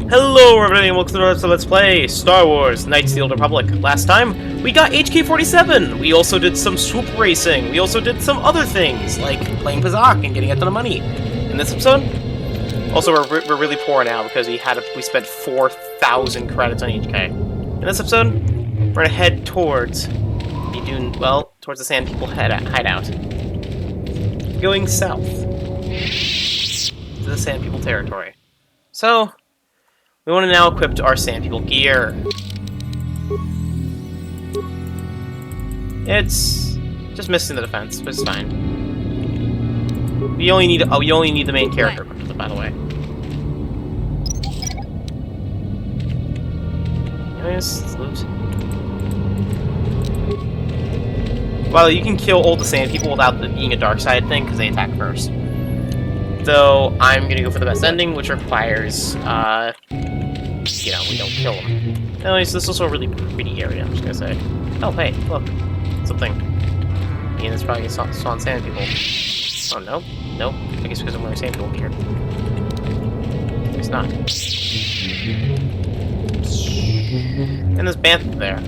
Hello everybody and welcome to Let's Play Star Wars Knights of the Old Republic. Last time, we got HK-47! We also did some swoop racing. We also did some other things, like playing Pazak and getting a ton of money. In this episode, also we're really poor now because we spent 4,000 credits on HK. In this episode, we're gonna head towards the Dune, towards the Sand People hideout. Going south to the Sand People territory. So, we want to now equip our Sand People gear. It's just missing the defense, but it's fine. We only need the main character equipped with it, by the way. Anyways, let's loot. Well, you can kill all the Sand People without it being a dark side thing, because they attack first. Though I'm gonna go for the best ending, which requires we don't kill them. Anyways, this is also a really pretty area, I'm just gonna say. Oh, hey, look. Something. And it's probably Swan Sand People. Oh, no? Nope. I guess because I'm wearing Sand People gear. It's not. And there's Bantha there.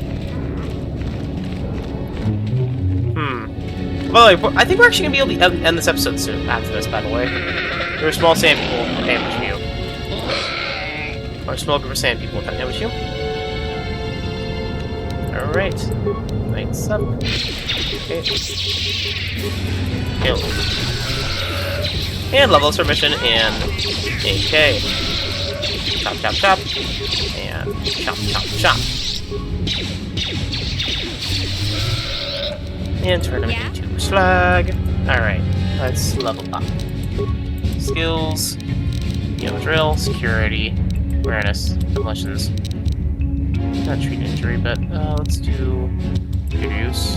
Well, I think we're actually gonna be able to end this episode soon, after this, by the way. There are small Sand People with ambush you. Or a small group of Sand People with ambush you. Alright. Lights up. Okay. Kill. And level submission and AK. Chop, chop, chop. And chop, chop, chop. And turn him into slag. Alright, let's level up. Skills. You know, drill, security, awareness, demolitions. Not treat injury, but let's do reduce.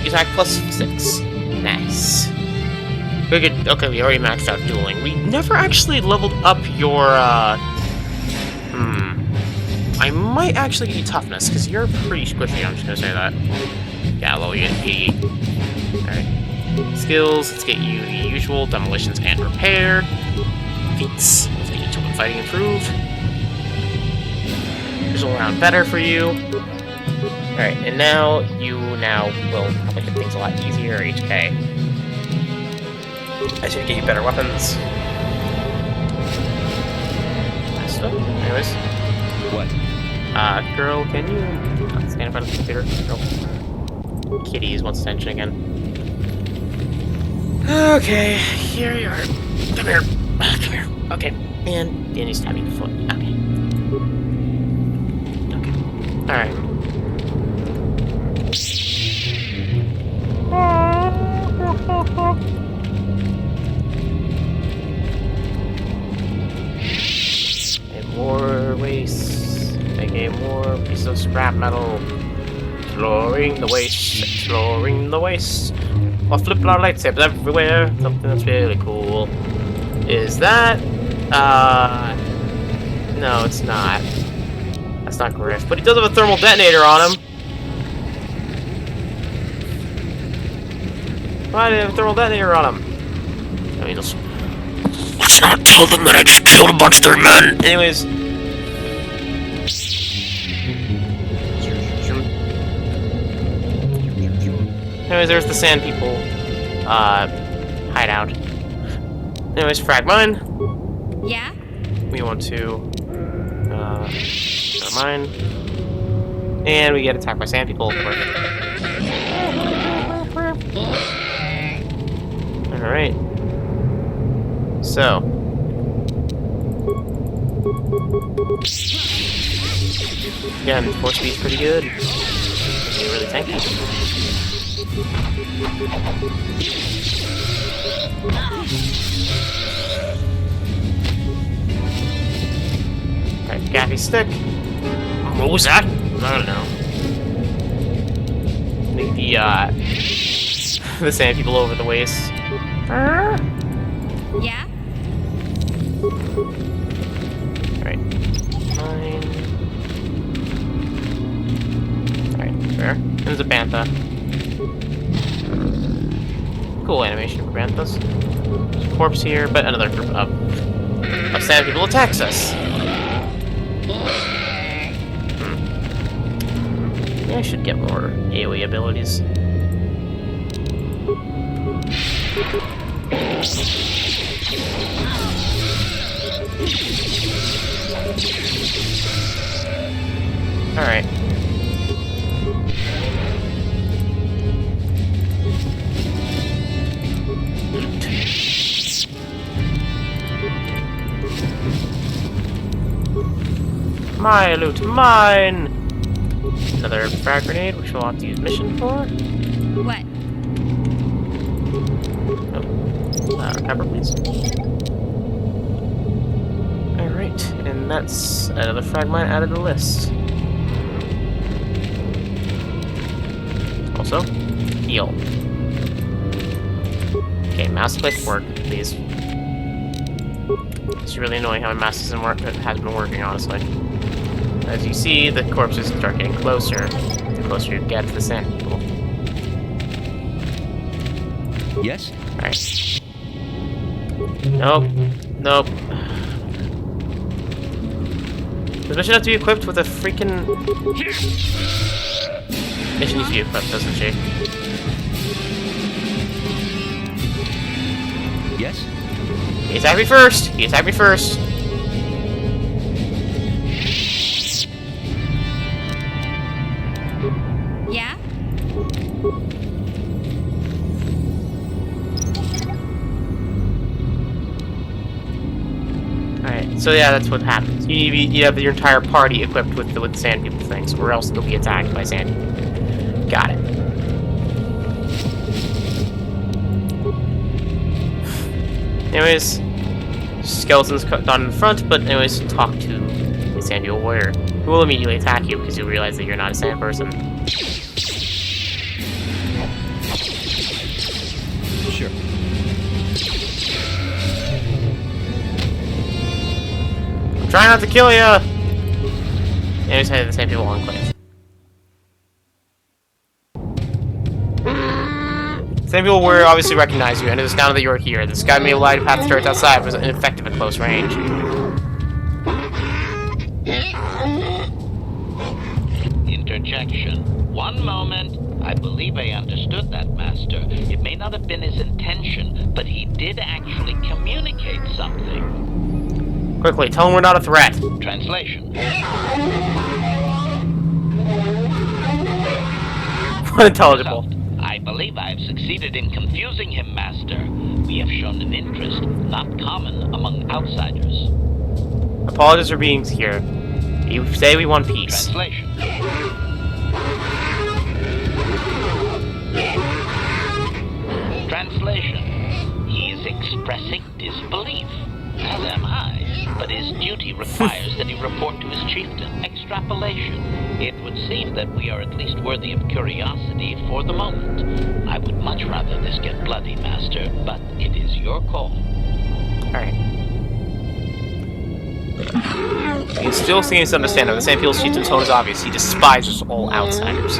Attack plus 6. Nice. Good. Okay, we already maxed out dueling. We never actually leveled up your, I might actually give you toughness, because you're pretty squishy, I'm just gonna say that. Yeah, low you get 80. Alright. Skills, let's get you the usual demolitions and repair. Feats, let's get you tool and fighting improved. Here's all around better for you. Alright, and now you will probably get things a lot easier, HK. I should get you better weapons. Anyways. What? Girl, can you stand in front of the computer? Girl. Kitties wants attention again. Okay, here you are. Come here. Come here. Okay, and Danny's stabbing the foot. Okay. Okay. Alright. More waste. Making more pieces of scrap metal. Exploring the waste. Exploring the waste. I'll flip our lightsabers everywhere. Something that's really cool. Is that? No, it's not. That's not Griff. But he does have a thermal detonator on him. Why did he have a thermal detonator on him? I mean, let's not tell them that I just killed a bunch of their men! Anyways. There's the Sand People, hideout. Anyways, frag mine. Yeah? We want to, mine. And we get attacked by Sand People. Alright. So. Again, force speed's pretty good. It's really tanky. Alright, Gaffy stick. What was that? I don't know. Make the Sand People over the waist. Yeah? Alright. Mine. Alright, fair. There's a Bantha. Cool animation for Banthas. There's a corpse here, but another group of enough sand people attacks us. Yeah, I should get more AoE abilities. Alright. My loot, mine! Another frag grenade, which we'll have to use mission for. What? Oh. Pepper, please. Alright, and that's another frag mine added to the list. Also, heal. Okay, mouse click work, please. It's really annoying how my mouse doesn't work, but it has been working, honestly. As you see, the corpses start getting closer, the closer you get to the sand people. Yes? Alright. Nope. Nope. Does mission have to be equipped with a freaking... Mission needs to be equipped, doesn't she? Yes? He attacked me first! He attacked me first! Yeah? Alright, so yeah, that's what happens. You have your entire party equipped with the sand people things, or else they'll be attacked by sand people. Got it. Anyways, skeletons down in front, but anyways, talk to the sand people warrior, who will immediately attack you because you realize that you're not a sand person. Sure. I'm trying not to kill ya! Anyways, I have the sand people enclave. Sand people warrior obviously recognize you and understand now that you are here. This guy may lie to path the turrets outside, but was ineffective at close range. Interjection. One moment. I believe I understood that, Master. It may not have been his intention, but he did actually communicate something. Quickly, tell him we're not a threat. Translation. Unintelligible. I believe I have succeeded in confusing him, Master. We have shown an interest not common among outsiders. Apologies for being here. You say we want peace. Translation. Translation. He is expressing disbelief, as am I, but his duty requires that he report to his chieftain. Extrapolation. It would seem that we are at least worthy of curiosity for the moment. I would much rather this get bloody, Master, but it is your call. Alright. You can still seem to understand that the sand people's chieftain's tone is obvious. He despises all outsiders.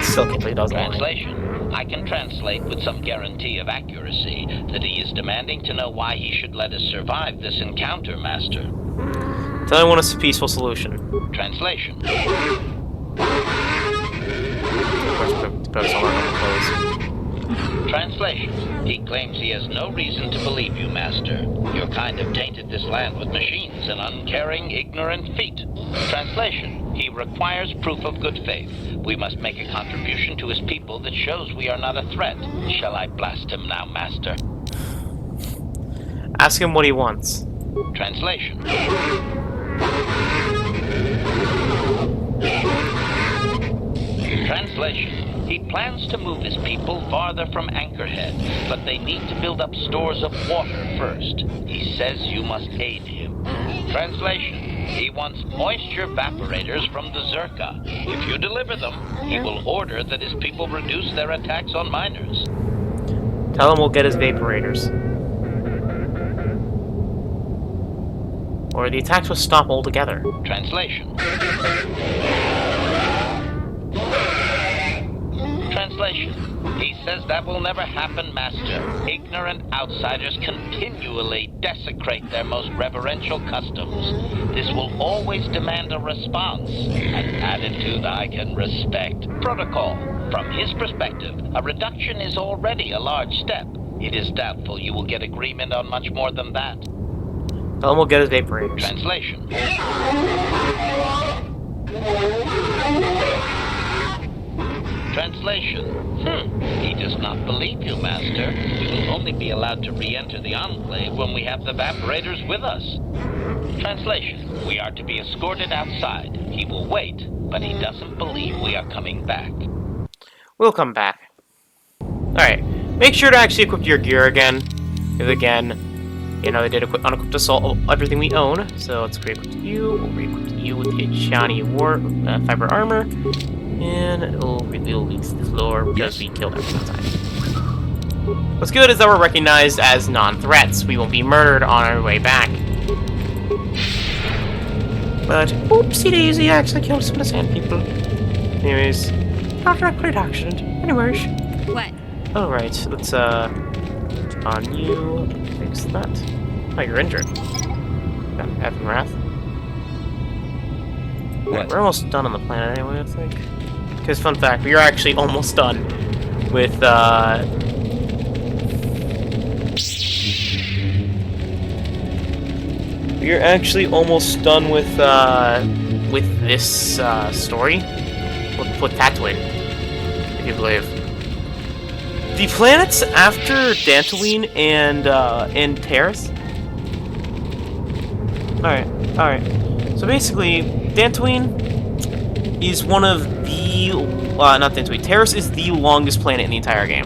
Still can't believe those Translation. I can translate with some guarantee of accuracy that he is demanding to know why he should let us survive this encounter, Master. Tell him we want a peaceful solution. Translation. Translation. He claims he has no reason to believe you, Master. Your kind have tainted this land with machines and uncaring, ignorant feet. Translation. He requires proof of good faith. We must make a contribution to his people that shows we are not a threat. Shall I blast him now, Master? Ask him what he wants. Translation. Translation. He plans to move his people farther from Anchorhead, but they need to build up stores of water first. He says you must aid him. Translation. He wants moisture evaporators from the Zerka. If you deliver them, he will order that his people reduce their attacks on miners. Tell him we'll get his vaporators. Or the attacks will stop altogether. Translation. Translation. He says that will never happen, Master. Ignorant outsiders continually desecrate their most reverential customs. This will always demand a response, an attitude I can respect. Protocol. From his perspective, a reduction is already a large step. It is doubtful you will get agreement on much more than that. Tell him we'll get his vaporators. Translation. Translation. He does not believe you, Master. We will only be allowed to re-enter the Enclave when we have the evaporators with us. Translation. We are to be escorted outside. He will wait, but he doesn't believe we are coming back. We'll come back. Alright. Make sure to actually equip your gear again. Because again, you know, they did unequipped assault everything we own. So let's re-equip you. We'll re-equip you with the shiny fiber armor. And we'll release the floor because we killed everyone inside. What's good is that we're recognized as non-threats. We won't be murdered on our way back. But, oopsie daisy, I actually killed some of the sand people. Anyways, not a great accident. Anyways. What? Alright, let's, on you, fix that. Oh, you're injured. Got Evan Wrath. What? We're almost done on the planet anyway, I think. Because, fun fact, we are actually almost done with, we are actually almost done with this, story. With Tatooine, if you believe. The planets after Dantooine and Terrace. Alright. So basically, Dantooine is one of the... not Dantooine. Terrace is the longest planet in the entire game.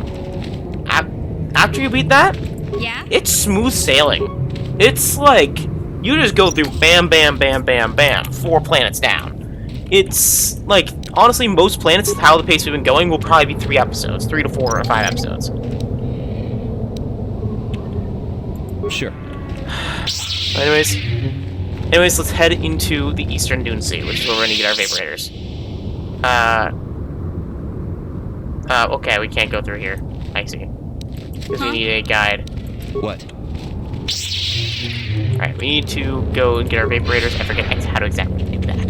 After you beat that, Yeah? it's smooth sailing. It's like, you just go through bam, bam, bam, bam, bam, 4 planets down. It's, like, honestly, most planets, how the pace we've been going, will probably be 3 episodes. 3 to 4 or 5 episodes. Sure. Anyways, let's head into the Eastern Dune Sea, which is where we're gonna get our vaporators. Okay, we can't go through here. I see. Because we need a guide. What? Alright, we need to go and get our vaporators. I forget how to exactly do that.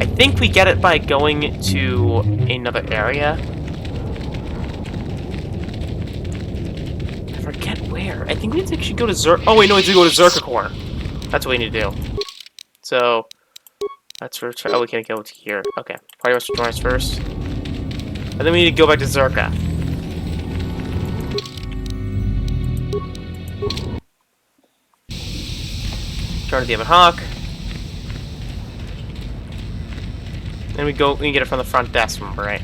I think we get it by going to another area. I forget where. I think we have to actually go to Oh wait, no, we have to go to Zerkakor. That's what we need to do. So, that's where... Oh, we can't go to here. Okay. Party must join us first. And then we need to go back to Zerka. Turn to the Ebon Hawk. And we can get it from the front desk, remember, right?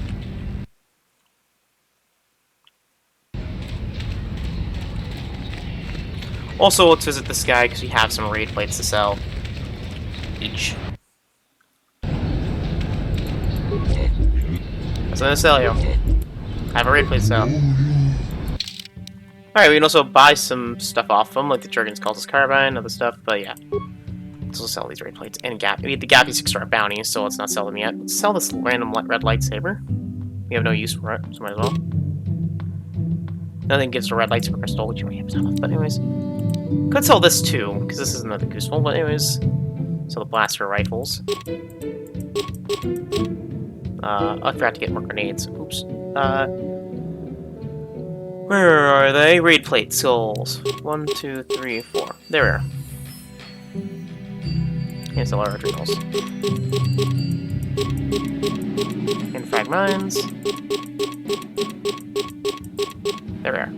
Also, let's visit this guy, because we have some raid plates to sell. Each. That's what I'm gonna sell you. I have a raid plate to sell. Alright, we can also buy some stuff off them, like the Jurgen's Cultist Carbine, other stuff, but yeah. Let's also sell these raid plates and Gap. We need the Gappy 6-star bounty, so let's not sell them yet. Let's sell this random red lightsaber. We have no use for it, so might as well. Nothing gives a red lightsaber crystal, which you already have some of, but anyways. Could sell this too, because this is another useful, but anyways. Sell the blaster rifles. I forgot to get more grenades. Oops. Where are they? Raid plate souls. 1, 2, 3, 4. There we are. And sell our adrenals. And frag mines. There we are.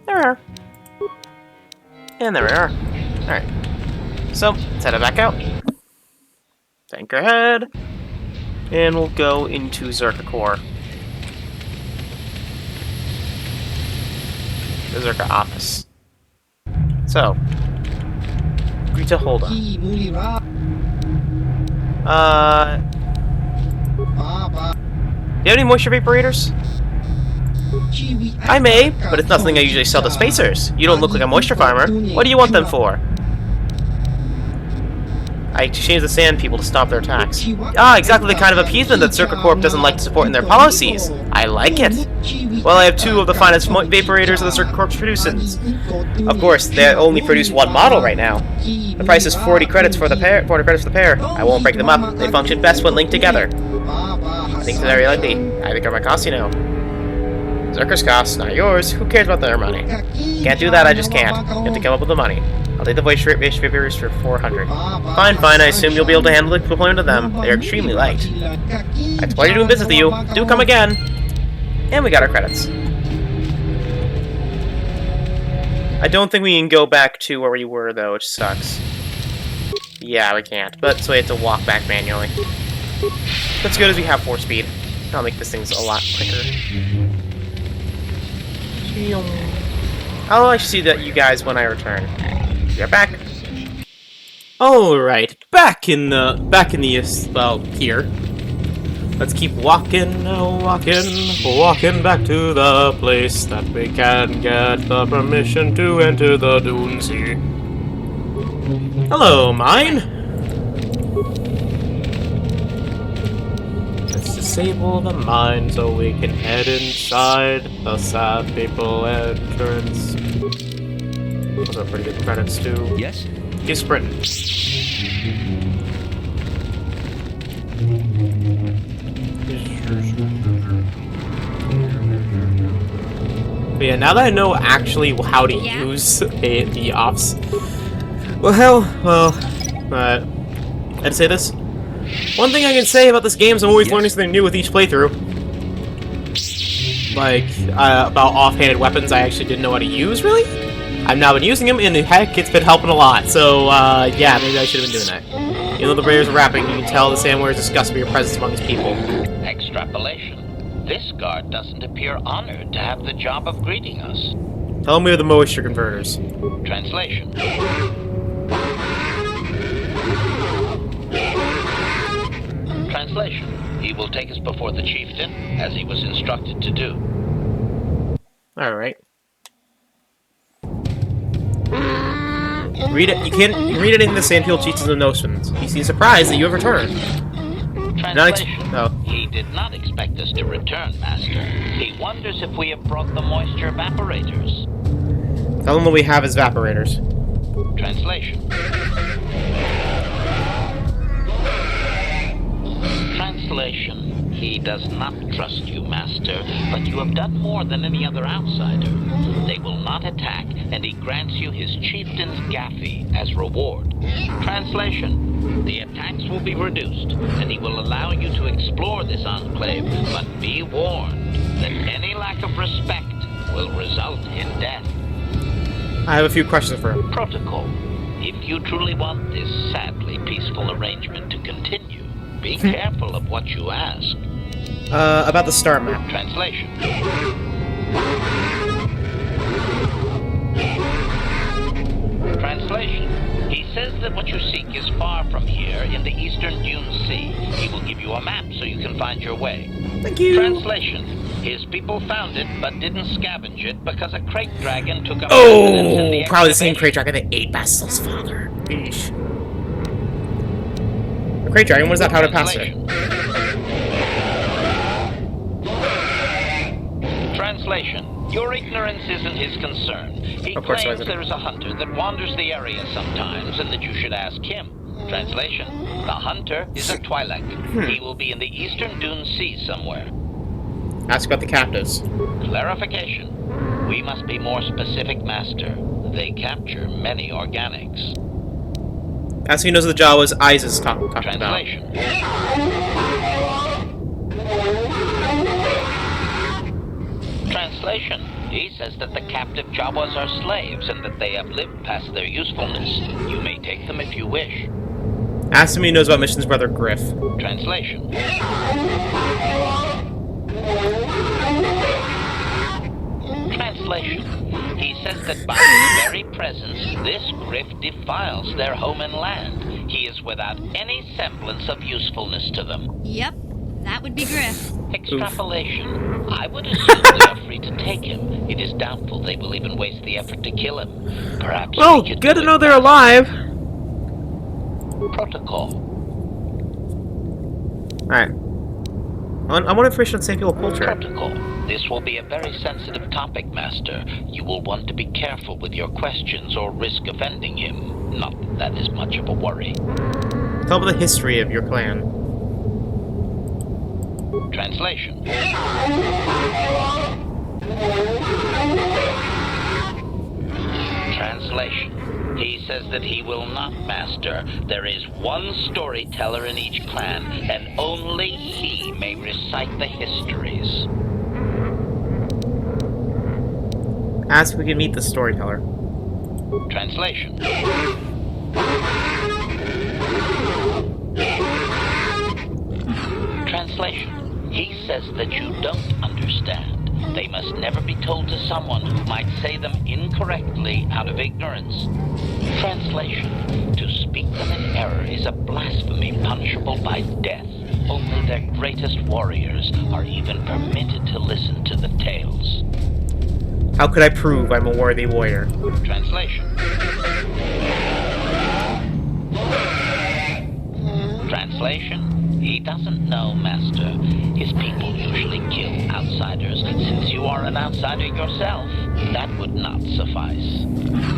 There we are. And there we are. Alright. So, let's head back out. Tank ahead. And we'll go into Zerkakor. The Zerka office. So, agree to hold on. Do you have any moisture vaporators? I may, but it's not something I usually sell to spacers. You don't look like a moisture farmer. What do you want them for? I exchanged the Sand People to stop their attacks. Ah, exactly the kind of appeasement that Circuit Corp doesn't like to support in their policies. I like it. Well, I have 2 of the finest vaporators of the Circuit Corp produces. Of course, they only produce 1 model right now. The price is 40 credits for the pair. 40 credits for the pair. I won't break them up. They function best when linked together. I think they're very likely. I think they're my cost, you know. Zerker's costs, not yours. Who cares about their money? Can't do that, I just can't. You have to come up with the money. I'll take the voice vaporators for 400. Fine, I assume you'll be able to handle the deployment of them. They are extremely light. That's why you're doing business with you. Do come again. And we got our credits. I don't think we can go back to where we were, though, which sucks. Yeah, we can't, but so we have to walk back manually. That's good as we have 4 speed. That'll make this thing a lot quicker. I'll actually see that you guys when I return. You're back. Alright, back in the, well, here. Let's keep walking back to the place that we can get the permission to enter the Dune Sea. Hello, mine. Let's disable the mine so we can head inside the Sad People entrance. Those are pretty good credits too. Yes? Keep sprinting. But yeah, now that I know actually how to use the ops, I'd say this. One thing I can say about this game is I'm always learning something new with each playthrough. Like, about offhanded weapons I actually didn't know how to use, really? I've now been using them, and heck, it's been helping a lot, so, yeah, maybe I should have been doing that. Even though the Raiders are rapping, you can tell the Sand Warriors disgust by your presence among these people. Extrapolation. This guard doesn't appear honored to have the job of greeting us. Tell them we are the moisture converters. Translation. Translation. He will take us before the chieftain, as he was instructed to do. Alright. Read it. You can read it in the Sand People Cheats and the Notions. He seems surprised that you have returned. Translation. He did not expect us to return, Master. He wonders if we have brought the moisture evaporators. Tell him what we have is evaporators. Translation. Translation. He does not trust you, Master, but you have done more than any other outsider. They will not attack, and he grants you his chieftain's gaffy as reward. Translation. The attacks will be reduced, and he will allow you to explore this enclave, but be warned that any lack of respect will result in death. I have a few questions for him. Protocol. If you truly want this sadly peaceful arrangement to continue, be careful of what you ask. About the star map. Translation. Translation. He says that what you seek is far from here, in the eastern Dune Sea. He will give you a map so you can find your way. Thank you. Translation. His people found it, but didn't scavenge it because a crate dragon took up residence in the probably the same excavation. crate dragon that ate Bastil's father. Eesh. A crate dragon? What is that powder pasta? Translation. Your ignorance isn't his concern. He Of course claims it isn't. there is a hunter that wanders the area sometimes and that you should ask him. Translation. The hunter is a Twi'lek. He will be in the eastern Dune Sea somewhere. Ask about the captives. Clarification. We must be more specific, Master. They capture many organics. Ask if he knows what the Jawas Eyes is talking about. Translation. Translation. He says that the captive Jawas are slaves and that they have lived past their usefulness. You may take them if you wish. Ask him if he knows about Mission's brother Griff. Translation. Translation. He says that by his very presence, this Griff defiles their home and land. He is without any semblance of usefulness to them. Yep, that would be Griff. Extrapolation. I would assume they are free to take him. It is doubtful they will even waste the effort to kill him. Perhaps Well, we could good do to know it they're alive. Protocol. Alright. I want information on St. People culture. Protocol. This will be a very sensitive topic, Master. You will want to be careful with your questions or risk offending him. Not that is much of a worry. Tell me the history of your clan. Translation. Translation. He says that he will not, Master. There is one storyteller in each clan, and only he may recite the histories. Ask if we can meet the storyteller. Translation. Translation. He says that you don't understand. They must never be told to someone who might say them incorrectly out of ignorance. Translation. To speak them in error is a blasphemy punishable by death. Only their greatest warriors are even permitted to listen to the tales. How could I prove I'm a worthy warrior? Translation. Translation. He doesn't know, Master. His people usually kill outsiders. Since you are an outsider yourself, that would not suffice.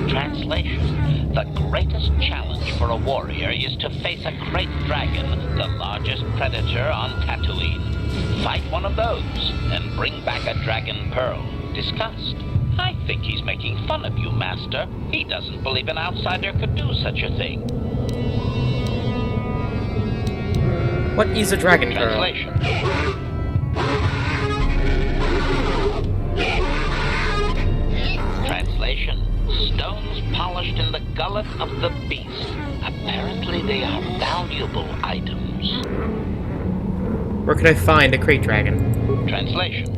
Translation. The greatest challenge for a warrior is to face a great dragon, the largest predator on Tatooine. Fight one of those, and bring back a dragon pearl. Discussed. I think he's making fun of you, Master. He doesn't believe an outsider could do such a thing. What is a dragon pearl? Translation. Translation. Stones polished in the gullet of the beast. Apparently they are valuable items. Where can I find a crate dragon? Translation.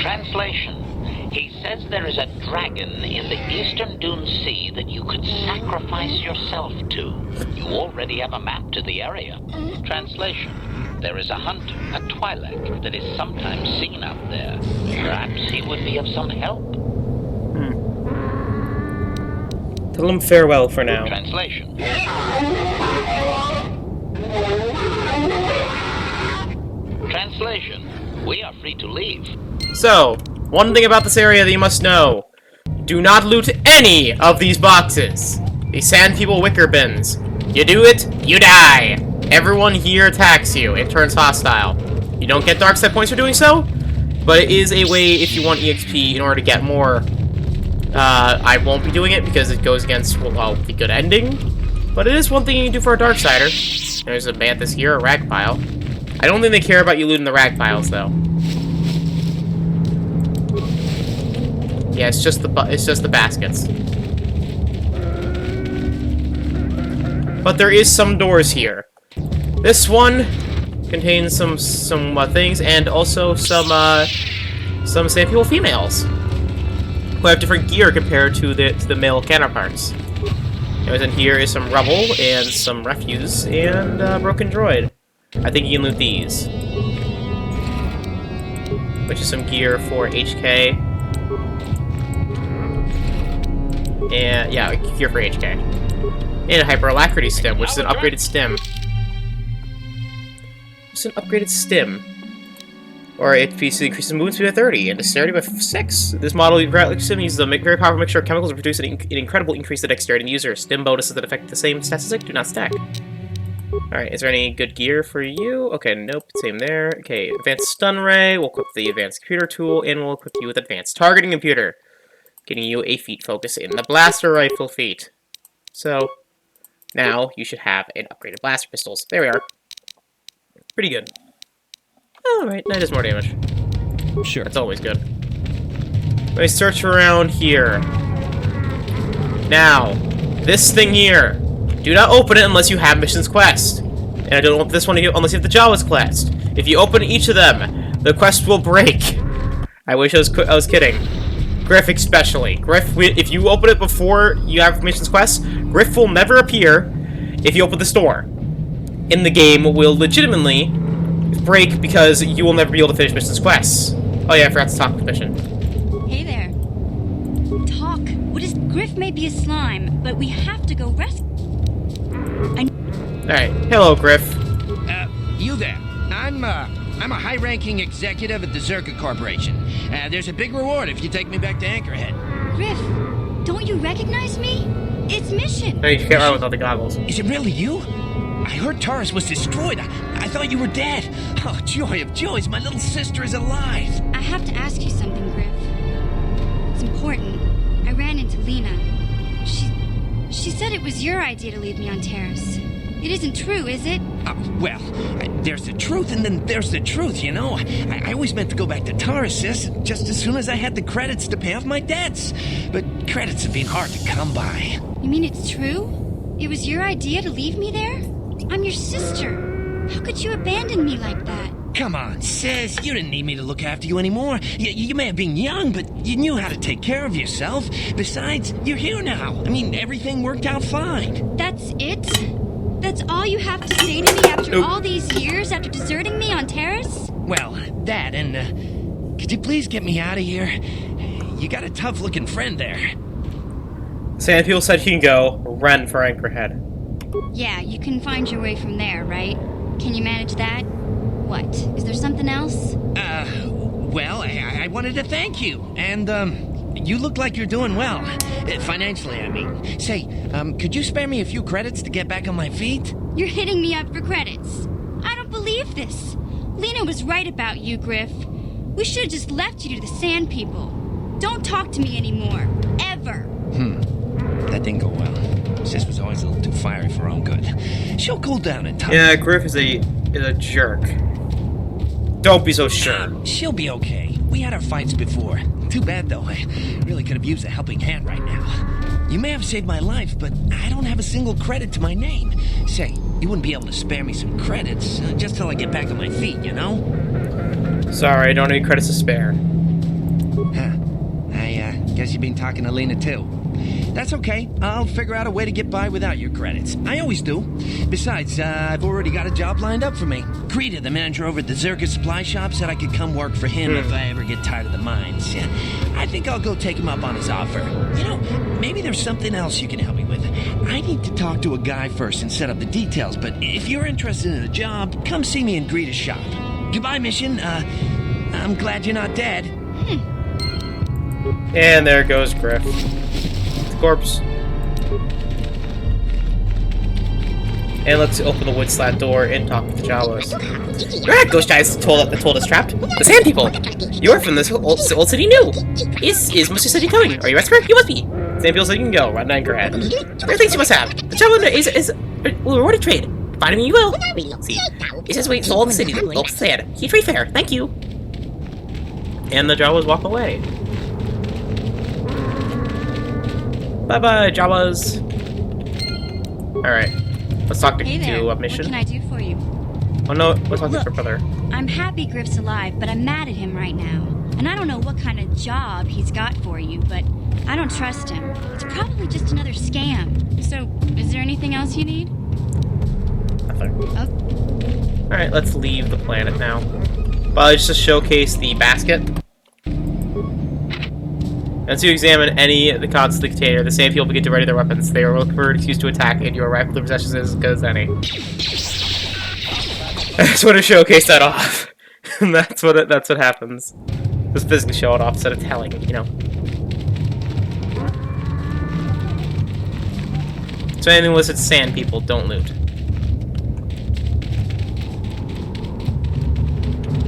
Translation. He says there is a dragon in the eastern Dune Sea that you could sacrifice yourself to. You already have a map to the area. Translation. There is a hunter, a Twi'lek, that is sometimes seen out there. Perhaps he would be of some help. Tell him farewell for now. Translation. Translation. We are free to leave. So, one thing about this area that you must know. Do not loot any of these boxes. These sand people wicker bins. You do it, you die. Everyone here attacks you. It turns hostile. You don't get dark set points for doing so, but it is a way if you want EXP in order to get more. I won't be doing it because it goes against, well, the good ending. But it is one thing you can do for a Darksider. There's a mantis here, a rag pile. I don't think they care about you looting the rag piles, though. Yeah, it's just the baskets. But there is some doors here. This one contains some things and also some sand people females who have different gear compared to the male counterparts. And in here is some rubble and some refuse and a broken droid. I think you can loot these, which is some gear for HK. And yeah, gear for HK. And a hyper alacrity stim, which is an upgraded stim. It's an upgraded stim. Or it increases movement speed by 30 and dexterity by 6. This model stim uses a very powerful mixture of chemicals to produce an incredible increase to dexterity in the user. Stim bonuses that affect the same statistic do not stack. Alright, is there any good gear for you? Okay, nope, same there. Okay, advanced stun ray, we'll equip the advanced computer tool, and we'll equip you with advanced targeting computer. Getting you a feat focus in the blaster rifle feat. So, now you should have an upgraded blaster pistols. There we are. Pretty good. Alright, that does more damage. Sure. That's always good. Let me search around here. Now, this thing here. Do not open it unless you have Mission's Quest. And I don't want this one unless you have the Jawa's Quest. If you open each of them, the quest will break. I wish I was kidding. Griff especially. Griff, if you open it before you have Mission's Quest, Griff will never appear if you open the store. In the game will legitimately break because you will never be able to finish Mission's Quests. Oh yeah, I forgot to talk with Mission. Hey there. Talk. Griff may be a slime, but we have to go rescue. Alright, hello, Griff. You there. I'm a high-ranking executive at the Zerka Corporation. There's a big reward if you take me back to Anchorhead. Griff, don't you recognize me? It's Mission. No, you can't run without the goggles. Is it really you? I heard Taurus was destroyed. I thought you were dead. Oh, joy of joys, my little sister is alive. I have to ask you something, Griff. It's important. I ran into Lena. She said it was your idea to leave me on Terrace. It isn't true, is it? Well, there's the truth and then there's the truth, you know. I always meant to go back to Taurus, sis, just as soon as I had the credits to pay off my debts. But credits have been hard to come by. You mean it's true? It was your idea to leave me there? I'm your sister. How could you abandon me like that? Come on, sis. You didn't need me to look after you anymore. You may have been young, but you knew how to take care of yourself. Besides, you're here now. I mean, everything worked out fine. That's it? That's all you have to say to me after all these years, after deserting me on Terrace? Well, that, and could you please get me out of here? You got a tough-looking friend there. Sand people said you can go. Run for Anchorhead. Yeah, you can find your way from there, right? Can you manage that? What? Is there something else? Well, I wanted to thank you, and, you look like you're doing well. Financially, I mean. Say, could you spare me a few credits to get back on my feet? You're hitting me up for credits. I don't believe this. Lena was right about you, Griff. We should have just left you to the Sand People. Don't talk to me anymore. Ever. That didn't go well. Sis was always a little too fiery for her own good. She'll cool down in time. Yeah, Griff is a jerk. Don't be so sure. She'll be okay. We had our fights before. Too bad, though. I really could have used a helping hand right now. You may have saved my life, but I don't have a single credit to my name. Say, you wouldn't be able to spare me some credits, just till I get back on my feet, you know? Sorry, I don't have any credits to spare. Huh. I guess you've been talking to Lena, too. That's okay. I'll figure out a way to get by without your credits. I always do. Besides, I've already got a job lined up for me. Krita, the manager over at the Zerka supply shop, said I could come work for him if I ever get tired of the mines. I think I'll go take him up on his offer. You know, maybe there's something else you can help me with. I need to talk to a guy first and set up the details, but if you're interested in a job, come see me in Greta's shop. Goodbye, Mission. I'm glad you're not dead. And there goes Griff. Corpse. And let's open the wood slat door and talk with the Jawas. Alright, Ghost Giants told us trapped. The Sand People! You're from this old city new! Is Mr. City coming? Are you Esper? You must be! Sand People said you can go, run to Anchorhead. There are things you must have. The Jawa will reward a trade. Find me you will. See. He says wait, all the city, local sand. He trade fair, thank you. And the Jawas walk away. Bye-bye, Jawas. Alright. Let's talk to Mission. What can I do for you? Oh no, let's talk to her brother. I'm happy Griff's alive, but I'm mad at him right now. And I don't know what kind of job he's got for you, but I don't trust him. It's probably just another scam. So, is there anything else you need? Nothing. Oh. Alright, let's leave the planet now. But just to showcase the basket. Once you examine any of the contents of the container, the Sand People begin to ready their weapons. They are looking for an excuse to attack, and your rifle possession is as good as any. I just want to showcase that off. And that's what happens. Just physically show it off instead of telling, you know. So anything listed Sand People, don't loot.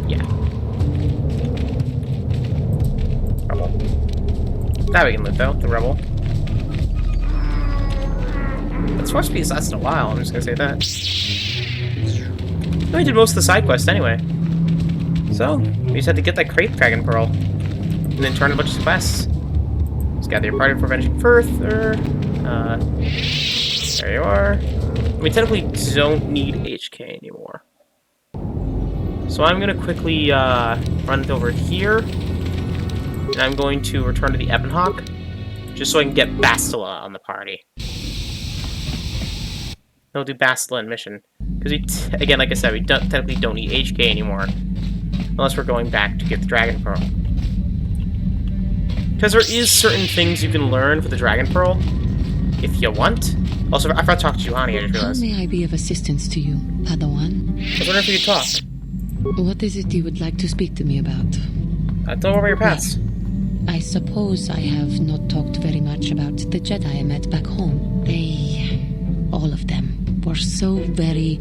Yeah. That we can loot though, the rebel. It's supposed to be lasted a while, I'm just gonna say that. We did most of the side quests anyway. So, we just had to get that Crate Dragon Pearl. And then turn a bunch of quests. Just gather your party for Vanishing Further. There you are. We technically don't need HK anymore. So I'm gonna quickly run it over here. And I'm going to return to the Ebonhawk, just so I can get Bastila on the party. We'll do Bastila and Mission. Because we, again, like I said, we technically don't need HK anymore. Unless we're going back to get the Dragon Pearl. Because there is certain things you can learn for the Dragon Pearl, if you want. Also, I forgot to talk to Juhani, I just How realized. may I be of assistance to you, Padawan? I was wondering if we could talk. What is it you would like to speak to me about? Tell me about your past. I suppose I have not talked very much about the Jedi I met back home. They, all of them, were so very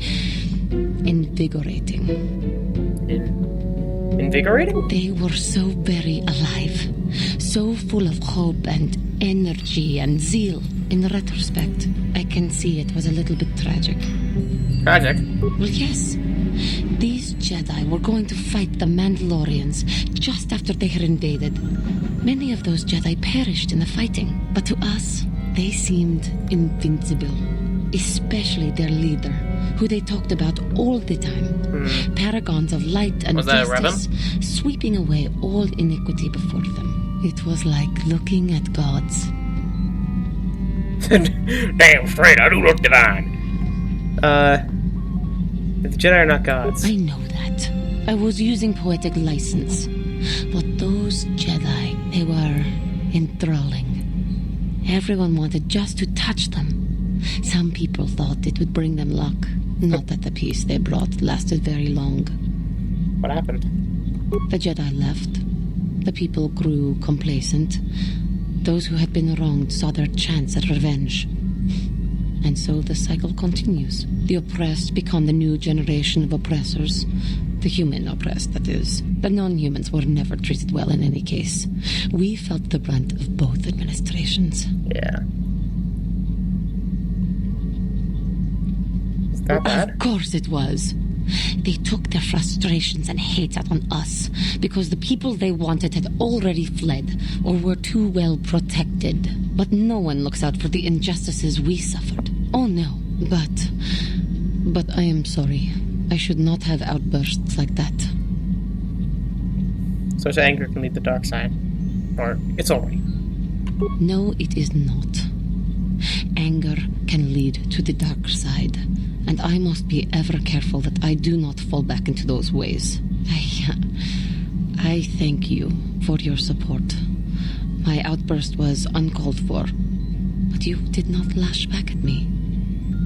invigorating. Invigorating? They were so very alive, so full of hope and energy and zeal. In retrospect, I can see it was a little bit tragic. Tragic? Well, yes. These Jedi were going to fight the Mandalorians just after they had invaded. Many of those Jedi perished in the fighting, but to us, they seemed invincible. Especially their leader, who they talked about all the time. Paragons of light and Was that justice, sweeping away all iniquity before them. It was like looking at gods. Damn straight, I do look divine. The Jedi are not gods. I know that. I was using poetic license. But those Jedi, they were enthralling. Everyone wanted just to touch them. Some people thought it would bring them luck. Not that the peace they brought lasted very long. What happened? The Jedi left. The people grew complacent. Those who had been wronged saw their chance at revenge. And so the cycle continues. The oppressed become the new generation of oppressors. The human oppressed, that is. The non-humans were never treated well in any case. We felt the brunt of both administrations. Yeah. Is that bad? Of course it was. They took their frustrations and hate out on us because the people they wanted had already fled or were too well protected. But no one looks out for the injustices we suffered. Oh no, but I am sorry. I should not have outbursts like that. So much anger can lead the dark side. Or, it's alright. No, it is not. Anger can lead to the dark side, and I must be ever careful that I do not fall back into those ways. I thank you for your support. My outburst was uncalled for, but you did not lash back at me.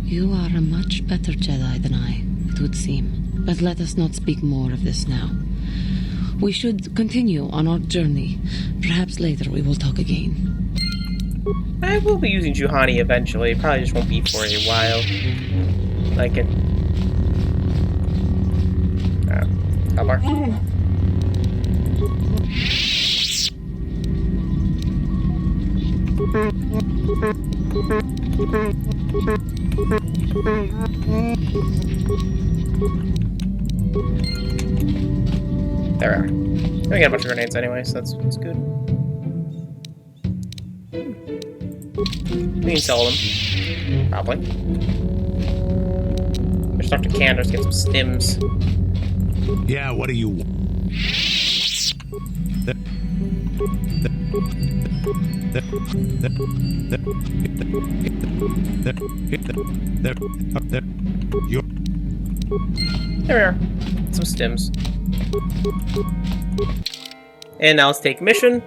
You are a much better Jedi than I, it would seem. But let us not speak more of this now. We should continue on our journey. Perhaps later we will talk again. I will be using Juhani eventually. Probably just won't be for a while. Like it. How far? There we are. We got a bunch of grenades anyway, so that's good. We can sell them. Probably. We should talk to Candace, get some stims. Yeah, what do you want? There we are. Some stims. And now let's take mission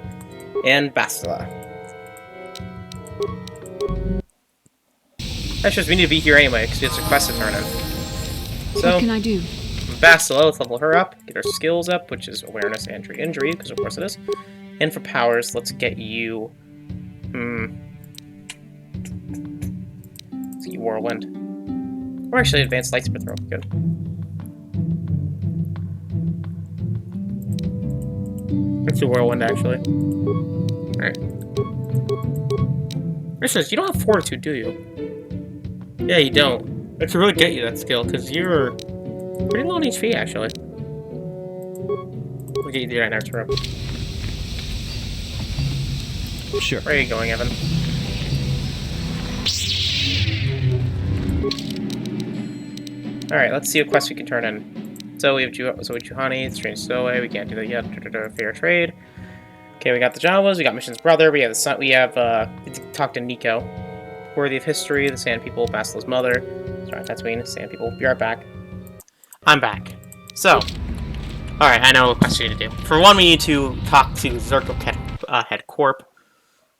and Bastila. That's just we need to be here anyway, because it's a quest to turn in. So, What can I do? Bastila, let's level her up, get her skills up, which is awareness and injury, because of course it is. And for powers, let's get you... Let's get you Whirlwind. Or actually Advanced Lightspeed Throw, good. Let's do Whirlwind, actually. Alright. Richard, you don't have Fortitude, do you? Yeah, you don't. It should really get you that skill, because you're pretty low on HP, actually. We'll get you the right next room. Sure. Where are you going, Evan? Alright, let's see what quests we can turn in. So we have Juhani, Strange Stowaway, we can't do that yet. Fair trade. Okay, we got the Jawas, we got Mission's brother, we have the son, we have talk to Nico. Worthy of History, the Sand People, Bastila's mother. Sorry, Tatooine, Sand People. Be right back. I'm back. So, alright, I know what quest we need to do. For one, we need to talk to head corp.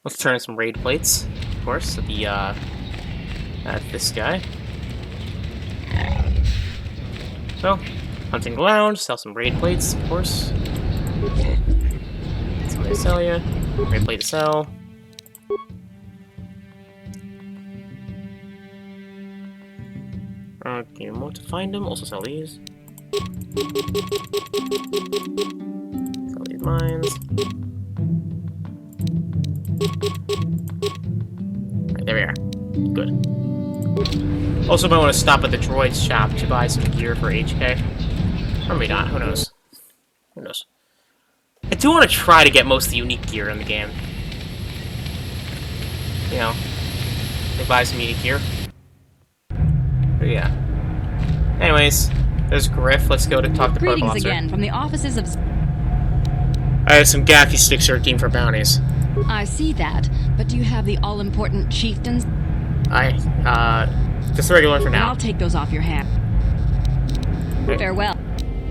Let's turn in some raid plates, of course, at this guy. So, hunting lounge, sell some raid plates, of course. Somebody to sell you. Raid plate to sell. Okay, more to find them. Also sell these. Sell these mines. Alright, there we are. Good. Also, might want to stop at the droid shop to buy some gear for HK. Or maybe not. Who knows? Who knows? I do want to try to get most of the unique gear in the game. You know, to buy some unique gear. But yeah. Anyways, there's Griff. Let's go to talk to Greetings Protocol Officer. again from the offices of... I have some gaffy sticks for a team for bounties. I see that, but do you have the all-important chieftains? Just a regular one for Then now. I'll take those off your hand. Okay. Farewell.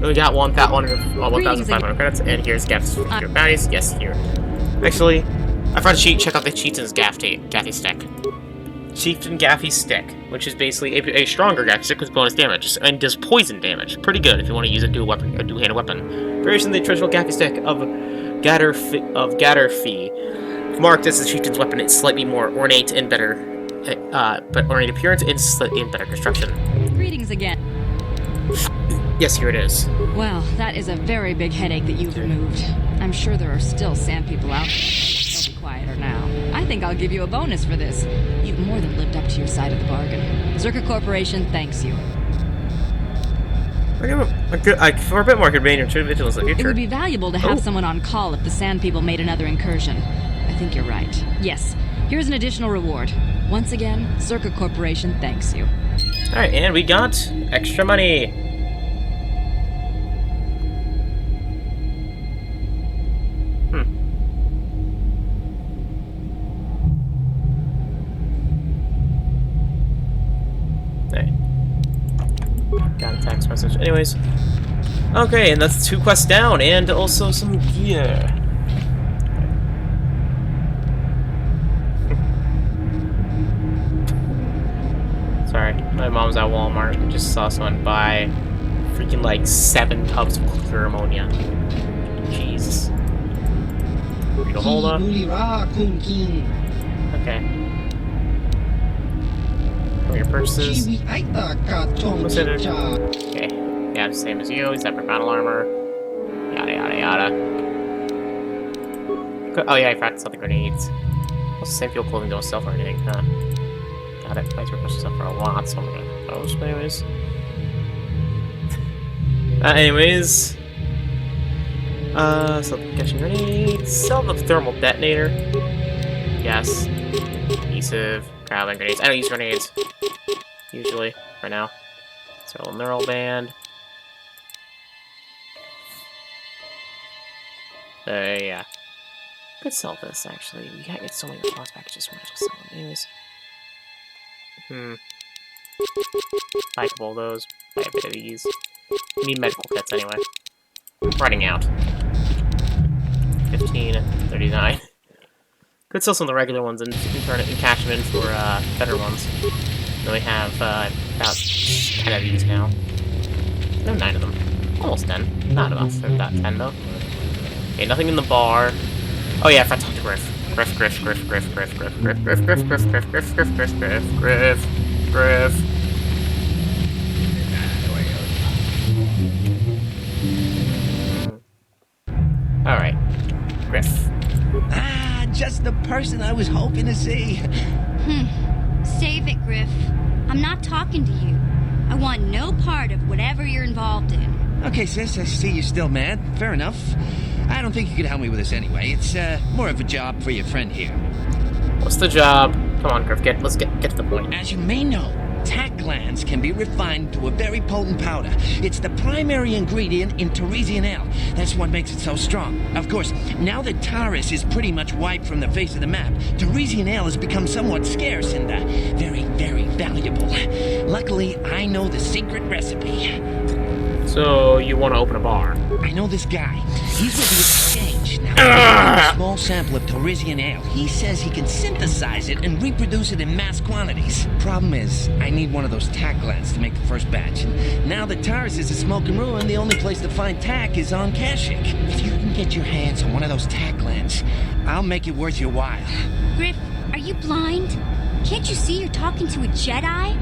We got 1,500 credits, and here's gaffy for bounties. Yes, here. Actually, I forgot to check out the Chieftain's gaffy stick. Chieftain Gaffy Stick, which is basically a stronger Gaffy Stick with bonus damage, and does poison damage. Pretty good if you want to use a two-handed weapon. Variation of the traditional Gaffy Stick of Gatterfee. Marked as the Chieftain's weapon, it's slightly more ornate and better, but ornate appearance and slightly better construction. Greetings again. Yes, here it is. Well, that is a very big headache that you've removed. I'm sure there are still sand people out there. They'll be quieter now. I think I'll give you a bonus for this. You've more than lived up to your side of the bargain. Zerka Corporation thanks you. For a bit more convenient vigilance in the It future. would be valuable to have someone on call if the sand people made another incursion. I think you're right. Yes, here's an additional reward. Once again, Zerka Corporation thanks you. Alright, and we got extra money. Got a text message. Anyways. Okay, and that's 2 quests down, and also some gear. Sorry, my mom's at Walmart and just saw someone buy freaking like 7 tubs of clear ammonia. Jesus. Read a hold up. Okay. Your purchases. What's in it? Okay. Yeah, same as you, except for battle armor. Yada yada yada. Oh yeah, I forgot to sell the grenades. Also, same fuel clothing don't sell for anything, huh? Got it. Price per person sell for a lot, so I'm gonna those. But anyways. Sell the catching grenades. Sell the thermal detonator. Yes. Adhesive. Grappling grenades. I don't use grenades. Usually, right now. So, neural band. Yeah. Could sell this, actually. We can't get so many response packages. We're just selling them anyways. Buy a couple of those. Buy a bit of these. We need medical kits anyway. Running out. 15.39. Could sell some of the regular ones and turn it and cash them in for better ones. Then we have about 10 of these now. No, 9 of them. Almost 10. Not about 10 though. Okay, nothing in the bar. Oh yeah, I forgot to talk to Griff. Griff. Alright. Griff. Just the person I was hoping to see. Save it, Griff. I'm not talking to you. I want no part of whatever you're involved in. Okay, sis, I see you're still mad. Fair enough. I don't think you could help me with this anyway. It's more of a job for your friend here. What's the job? Come on, Griff, let's get to the point. As you may know, tack glands can be refined to a very potent powder. It's the primary ingredient in Teresian ale. That's what makes it so strong. Of course, now that Taris is pretty much wiped from the face of the map, Teresian ale has become somewhat scarce and very, very valuable. Luckily, I know the secret recipe. So, you want to open a bar? I know this guy. He's with the exchange. Now, A small sample of Torresian ale. He says he can synthesize it and reproduce it in mass quantities. Problem is, I need one of those tack glands to make the first batch. And now that Taurus is a smoking ruin, the only place to find tack is on Kashyyyk. If you can get your hands on one of those tack glands, I'll make it worth your while. Griff, are you blind? Can't you see you're talking to a Jedi?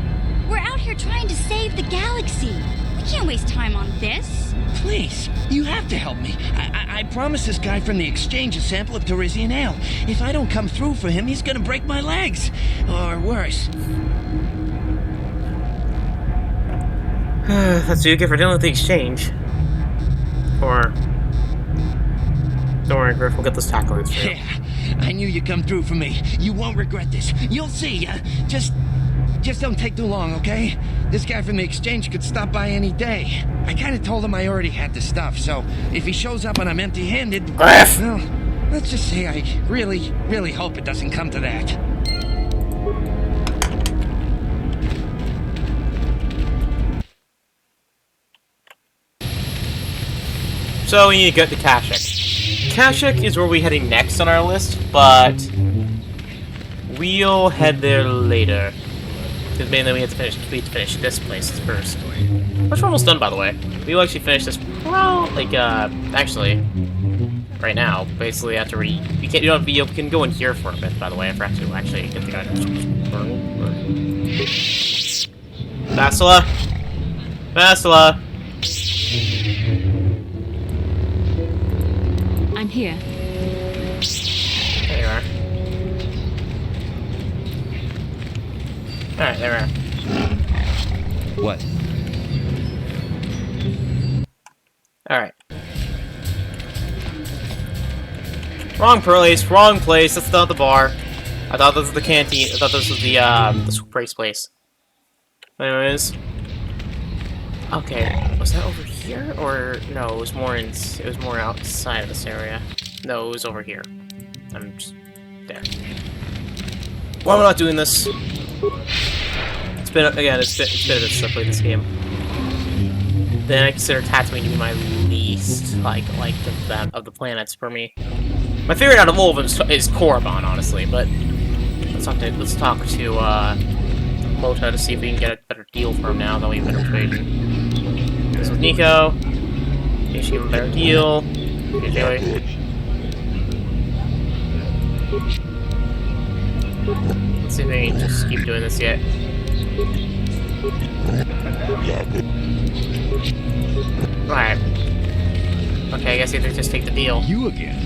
We're out here trying to save the galaxy. We can't waste time on this. Please, you have to help me. I promised this guy from the exchange a sample of Torresian ale. If I don't come through for him, he's gonna break my legs. Or worse. That's what you get for dealing with the exchange. Or... Don't worry, Griff, we'll get those tackles for you. Yeah, I knew you'd come through for me. You won't regret this. You'll see. Just don't take too long, okay? This guy from the exchange could stop by any day. I kind of told him I already had the stuff, so if he shows up and I'm empty-handed... Griff! Well, let's just say I really, really hope it doesn't come to that. So we need to get to Kashyyyk. Kashyyyk is where we're heading next on our list, but we'll head there later. Because mainly we have to finish this place first. Which we're almost done, by the way. We'll actually finish this, well, like, actually, right now. Basically, after we can't do it on video, we can go in here for a bit, by the way. I forgot to actually get the guy to Bastila! Bastila! I'm here. There you are. Alright, there we are. What? Alright. Wrong place, wrong place. That's not the bar. I thought this was the canteen. I thought this was the soup race place. Anyways. Okay, was that over here? Or no, it was more outside of this area. No, it was over here. I'm just there. Why am I not doing this? It's been a bit slippery, this game. Then I consider Tatooine to be my least of the planets for me. My favorite out of all of them is Korriban, honestly, but let's talk to Mota to see if we can get a better deal for him now that we have better persuasion. This with Nico. Get you a better deal. Okay, Joey. Let's see if we can just keep doing this yet. Alright. Okay, I guess you have to just take the deal. You again?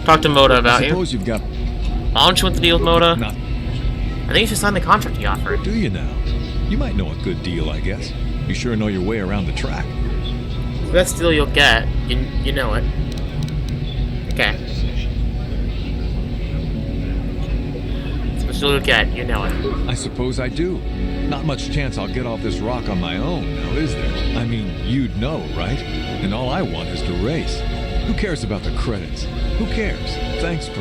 Talk to Mota about you. Suppose you've got Why don't you want the deal with Mota? nothing. I think you should sign the contract he offered. Do you now? You might know a good deal, I guess. You sure know your way around the track. The best deal you'll get. You know it. Okay. It's the best deal you'll get. You know it. I suppose I do. Not much chance I'll get off this rock on my own, now is there? I mean, you'd know, right? And all I want is to race. Who cares about the credits? Who cares? Thanks for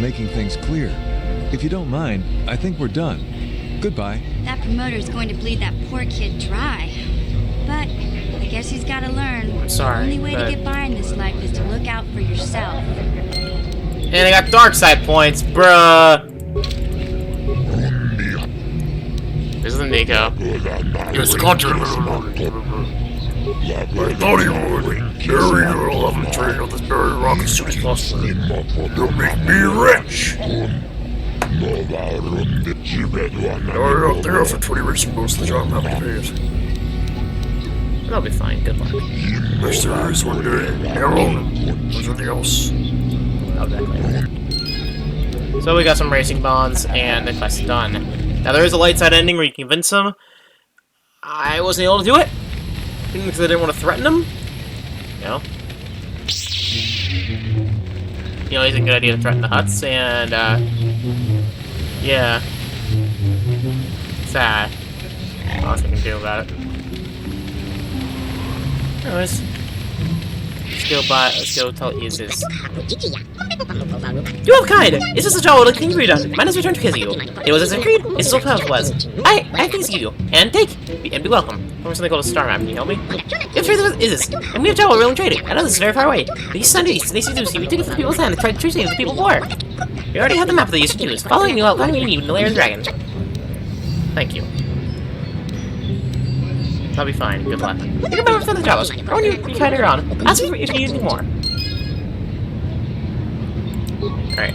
making things clear. If you don't mind, I think we're done. Goodbye. That promoter's going to bleed that poor kid dry. But I guess he's got to learn. I'm sorry, The only way to get by in this life is to look out for yourself. And I got dark side points, bruh. This is the Nico. Here's the contract. I thought he would. Barry will have him trade on this Barry Rock as soon as possible. He'll make me rich. You're out there for 20 racing boats, the job I'm having to pay it. That'll be fine. Good luck. Wish there is one day. Arrow. There's nothing else. Exactly. So we got some racing bonds, and the quest is done. Now there is a light side ending where you can convince him. I wasn't able to do it because I didn't want to threaten him. You know, it's a good idea to threaten the Hutts, and yeah, sad. What else I can do about it? Anyways, let's go tell Isis. You have kind! Is this a job like thing to be done? Mine is returned to kiss you. It was as agreed, it's still as was. I thanks you, and take, and be welcome. Or something called a star map. Can you help me? Which is this? And we have trouble really trading. I know this is very far away. These Sundays, they seduce you. We took it from people's hand and tried to treat the people poor. We already have the map that you should use. Following you out, finding you in the lair of the dragon. Thank you. I'll be fine. Good luck. You can remember for the jobs. Or when you try to on, ask me if you need any more. Alright.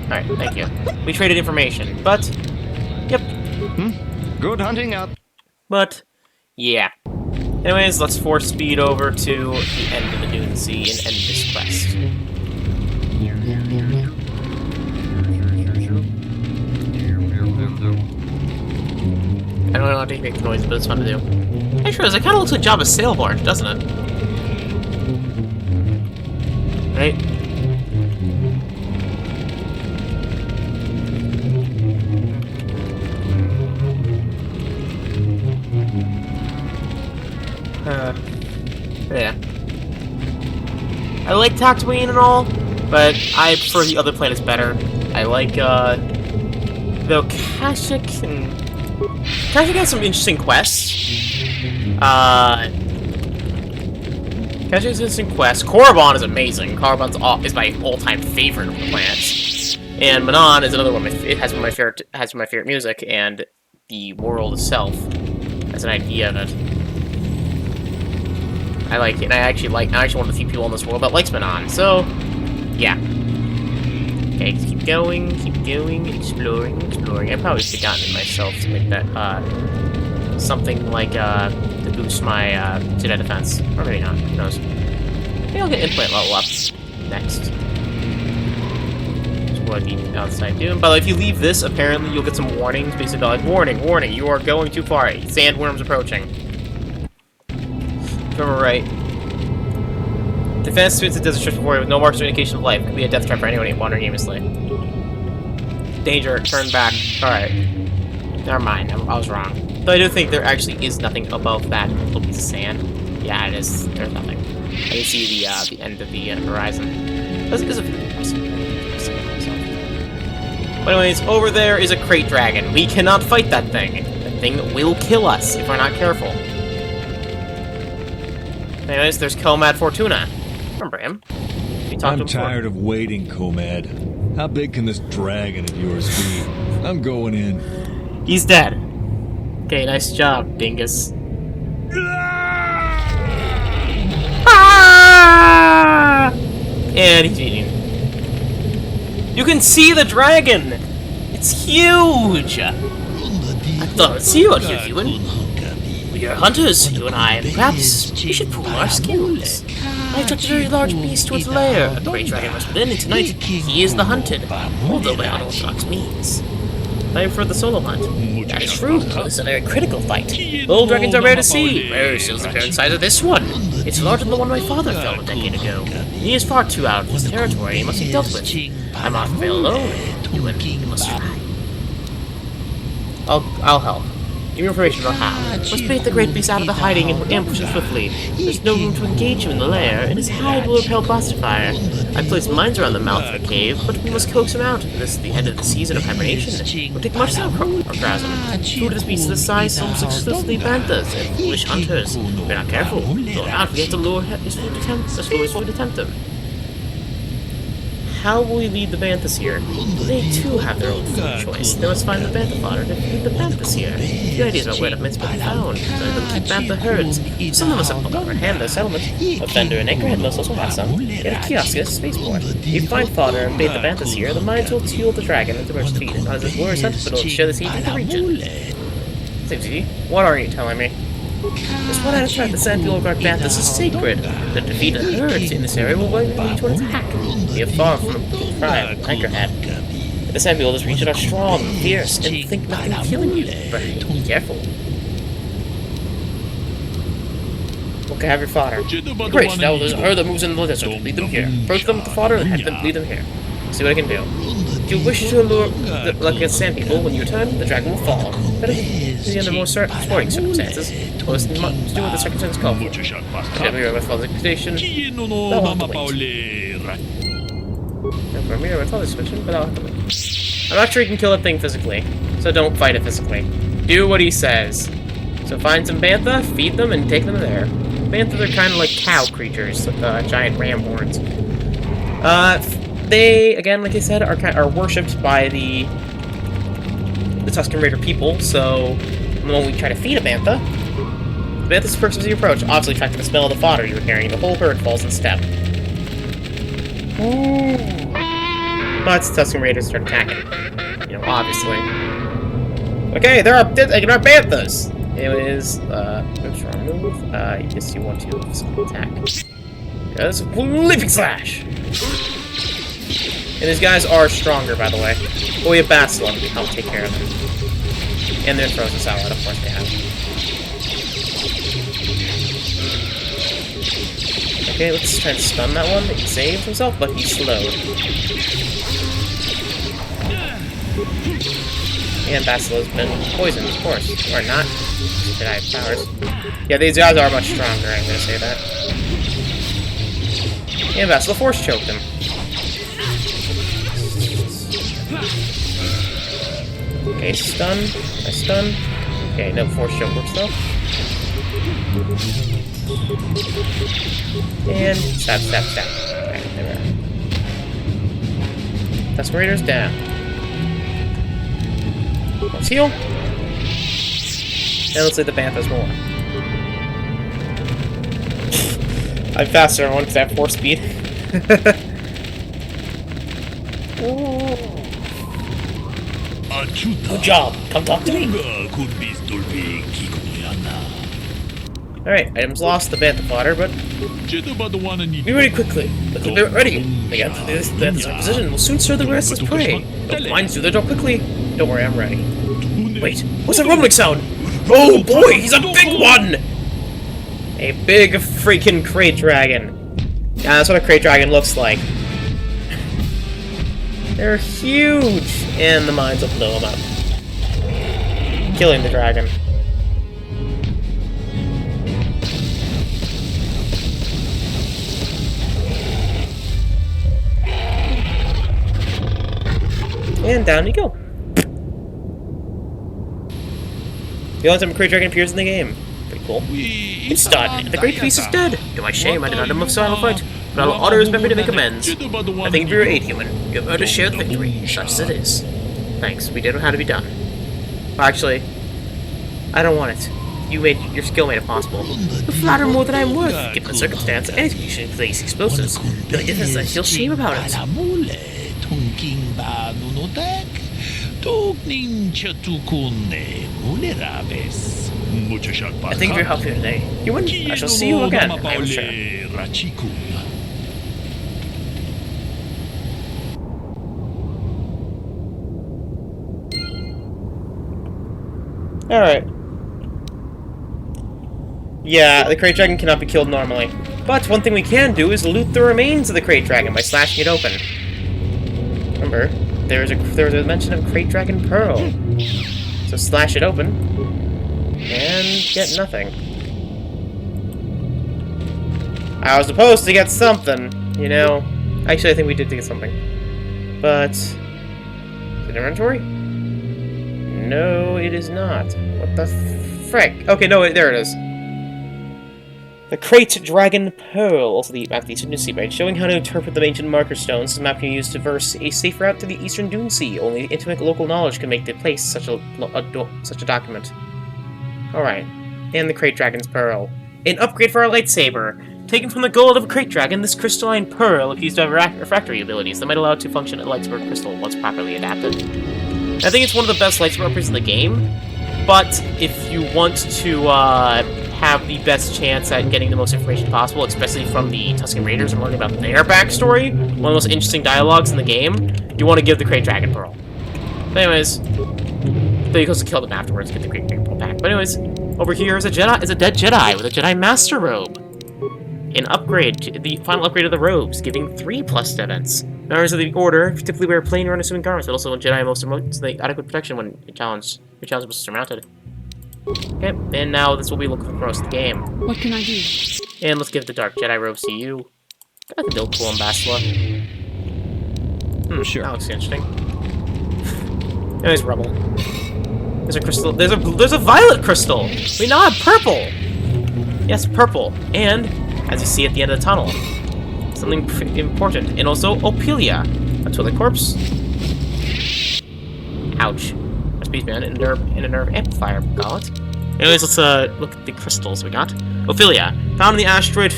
Alright, thank you. We traded information, but... Yep. Good hunting out. But, yeah. Anyways, let's force speed over to the end of the Dune Sea and end this quest. I don't know how to make the noise, but it's fun to do. Actually, it kind of looks like Jabba's sail barge, doesn't it? Right? Yeah. I like Tatooine and all, but I prefer the other planets better. I like, though Kashyyyk has some interesting quests. Kashyyyk has interesting quests. Korriban is amazing. Korriban is my all-time favorite of the planets. And Manon is another one. It has one of my favorite music, and the world itself has an idea of it. I like it, and I actually one of the few people in this world that likes Manon, so, yeah. Okay, keep going, exploring. I probably should have gotten myself to make that, something like, to boost my, Jedi defense. Or maybe not, who knows. Maybe I'll get implant level up next. That's what I need outside Dune. But if you leave this, apparently you'll get some warnings, basically like, warning, you are going too far, sandworms approaching. If I remember right. Defense suits the desert strips before with no marks or indication of life. Could be a death trap for anyone wandering aimlessly. Danger, turn back. Alright. Never mind, I was wrong. Though I do think there actually is nothing above that little piece of sand. Yeah, it is. There's nothing. I can see the end of the horizon. This is a But anyways, over there is a crate dragon. We cannot fight that thing. That thing will kill us if we're not careful. Anyways, there's Comad Fortuna. Remember him? I'm tired of waiting, Comad. How big can this dragon of yours be? I'm going in. He's dead. Okay, nice job, dingus. Ah! And he's eating. You can see the dragon! It's huge! I thought I would see you out here, human. We are hunters, you and I. Perhaps we should pool our skills. I took a very large beast to its lair. A great dragon was within it tonight. He is the hunted, although by unorthodox means. Time for the solo hunt. That is true. This is a very critical fight. Little dragons are rare to see. Rare is the apparent size of this one. It's larger than the one my father felled a decade ago. He is far too out of his territory. He must be dealt with. I'm not fail alone. You must try. I'll help. Give me information about how. Let's bait the great beast out of the hiding and ambush him swiftly. There's no room to engage him in the lair, and his hide will repel blaster fire. I placed mines around the mouth of the cave, but we must coax him out. This is the end of the season of hibernation. It will take much sauerkraut. Food is beasts this size, almost exclusively banthas and foolish hunters. If we're not careful, we'll not forget to lure his food to tempt him. How will we lead the Banthas here? They too have their own food choice. They must find the Bantha fodder to feed the Banthas here. The ideas about where the mints will be found. Some of them keep Bantha herds. Some of us have put over hand their settlement. A vendor in Anchorhead must also have some. They have a kiosk at a spaceport. If you find fodder and bait the Banthas here, the mines will fuel the dragon with the rest feed. And as his lure is hunted, it'll share the seed in the region. Sixty, what are you telling me? This one out of sight, the Sandfield of Banthas is sacred. The defeated herds in this area will lead to an attack. We are far from a cry of Anchorhead. The Sandfield region are strong and fierce, and think nothing of killing you. But be careful. Okay, have your fodder. Great, now there's a herd that moves into the desert. Lead them here. Approach them with the fodder and lead them here. See what I can do. If you wish to lure like a sand people, when you return, the dragon will fall. Better be under more sporting circumstances. Well, let's do what the circumstances call for. Okay, we are my father's expectation. I'll have to wait. For my father's expectation, but I'll have to wait. I'm not sure you can kill that thing physically, so don't fight it physically. Do do what he says. So find some bantha, feed them, and take them there. Banthas are kind of like cow creatures with giant ram horns. They, again, like I said, are worshipped by the Tusken Raider people, so the moment we try to feed a bantha, the bantha perks as you approach, obviously tracking the smell of the fodder you were carrying. The whole herd falls in step. But Tusken Raiders start attacking. You know, obviously. Okay, there are banthas! Anyways, what's wrong move? Yes, you want to physical attack. Yes, Leaping Slash! And these guys are stronger, by the way. But we have Bastila to help take care of them. And they're frozen solid, of course they have. Okay, let's try and stun that one. He saved himself, but he's slowed. And Basila's been poisoned, of course. Or not. Did I have powers? Yeah, these guys are much stronger, I'm gonna say that. And Basila Force choked him. Okay, stun. I stun. Okay, no Force choke works though. And stab. Alright, there we are. Tusken Raiders down. Let's heal. And let's leave the Banthas more. I'm faster on one because I have 4 speed. Good job. Come talk to me. Alright, items lost, the Bantha fodder, but be ready quickly. Let's get ready. They got this position. We'll soon stir the rest of prey. Don't mind, through the door quickly. Don't worry, I'm ready. Wait, what's that rumbling sound? Oh boy, he's a big one! A big freaking crate dragon. Yeah, that's what a crate dragon looks like. They're huge! And the mines will blow them up. Killing the dragon. And down you go. The only time a Great Dragon appears in the game. Pretty cool. It's done. The Great Beast is dead. To my shame, I did not have enough final fight, but I'll honor his memory to make amends. I thank you for your aid, human. You have earned a shared victory, such as it is. Thanks, we did what had to be done. Well, actually, I don't want it. Your skill made it possible. You flatter more than I'm worth, given the circumstance. Any execution place explosives. The only difference is I feel shame about it. I thank you for your help here today. Human, I shall see you again, I am sure. Alright. Yeah, the Crate Dragon cannot be killed normally. But one thing we can do is loot the remains of the Crate Dragon by slashing it open. Remember, there was a mention of Crate Dragon Pearl. So slash it open, and get nothing. I was supposed to get something, you know. Actually, I think we did get something. But... is it inventory? No, it is not. What the frick? Okay, no, there it is. The Crate Dragon Pearl, also the map of the Eastern Dune Sea, by showing how to interpret the ancient marker stones. This map can be used to traverse a safe route to the Eastern Dune Sea. Only intimate local knowledge can make the place such a document. Alright. And the Crate Dragon's Pearl. An upgrade for our lightsaber. Taken from the gold of a Crate Dragon, this crystalline pearl appears to have refractory abilities that might allow it to function as a lightsaber crystal once properly adapted. I think it's one of the best lightsaber upgrades in the game, but if you want to have the best chance at getting the most information possible, especially from the Tusken Raiders and learning about their backstory, one of the most interesting dialogues in the game, you want to give the Crate Dragon Pearl. But anyways, then you can also kill them afterwards, get the Crate Dragon Pearl back. But anyways, over here is a dead Jedi with a Jedi Master Robe. An upgrade, the final upgrade of the robes, giving 3+ events. Members of the Order typically wear plain or unassuming garments, but also Jedi most the adequate protection when your challenge was surmounted. Okay, and now this will be looking for the rest of the game. What can I do? And let's give the Dark Jedi robes to you. I think they'll cool on Bastila. Sure. That looks interesting. Anyways, Rebel. There's a crystal. There's a violet crystal. We now have purple. Yes, purple. And as you see at the end of the tunnel, something important. And also Opelia, a toilet corpse. Ouch. A spaceman and a nerve amplifier gauntlet. Anyways, let's look at the crystals we got. Ophelia. Found in the asteroid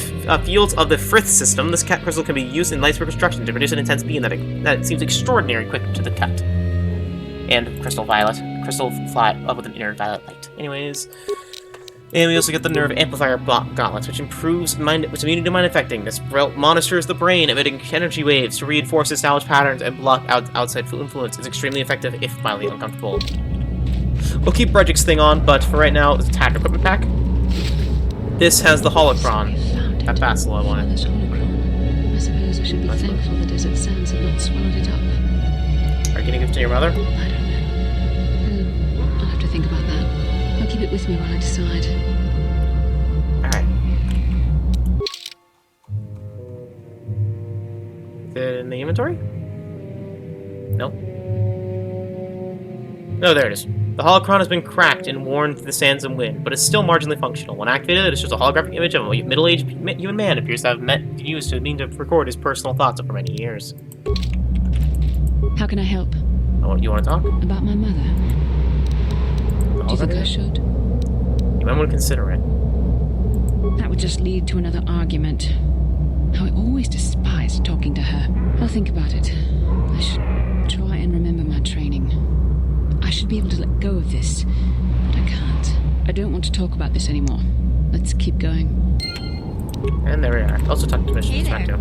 fields of the Frith system, this cat crystal can be used in light construction to produce an intense beam that seems extraordinary quick to the cut. And crystal violet. Crystal fly up with an inner violet light. Anyways. And we also get the nerve amplifier gauntlet, which improves immunity to mind affecting. This monitors the brain, emitting energy waves to reinforce established patterns and block outside influence. It's extremely effective if mildly uncomfortable. We'll keep Bredric's thing on, but for right now, it's a attack equipment pack. This has the holocron. That Basil I wanted. This holocron. I suppose I should be thankful the desert sands have not swallowed it up. Are you gonna give it to your mother? I don't know. I'll have to think about that. I'll keep it with me while I decide. Alright. Is it in the inventory? Nope. No, there it is. The holocron has been cracked and worn through the sands and wind, but is still marginally functional. When activated, it shows a holographic image of a middle-aged human man appears to have used to mean to record his personal thoughts over many years. How can I help? Oh, you want to talk? About my mother? Do you think I should? You might want to consider it. That would just lead to another argument. How I always despised talking to her. I'll think about it. I should try and remember my training. I should be able to let go of this, but I can't. I don't want to talk about this anymore. Let's keep going. And there we are. Also talk to Mission Hey there.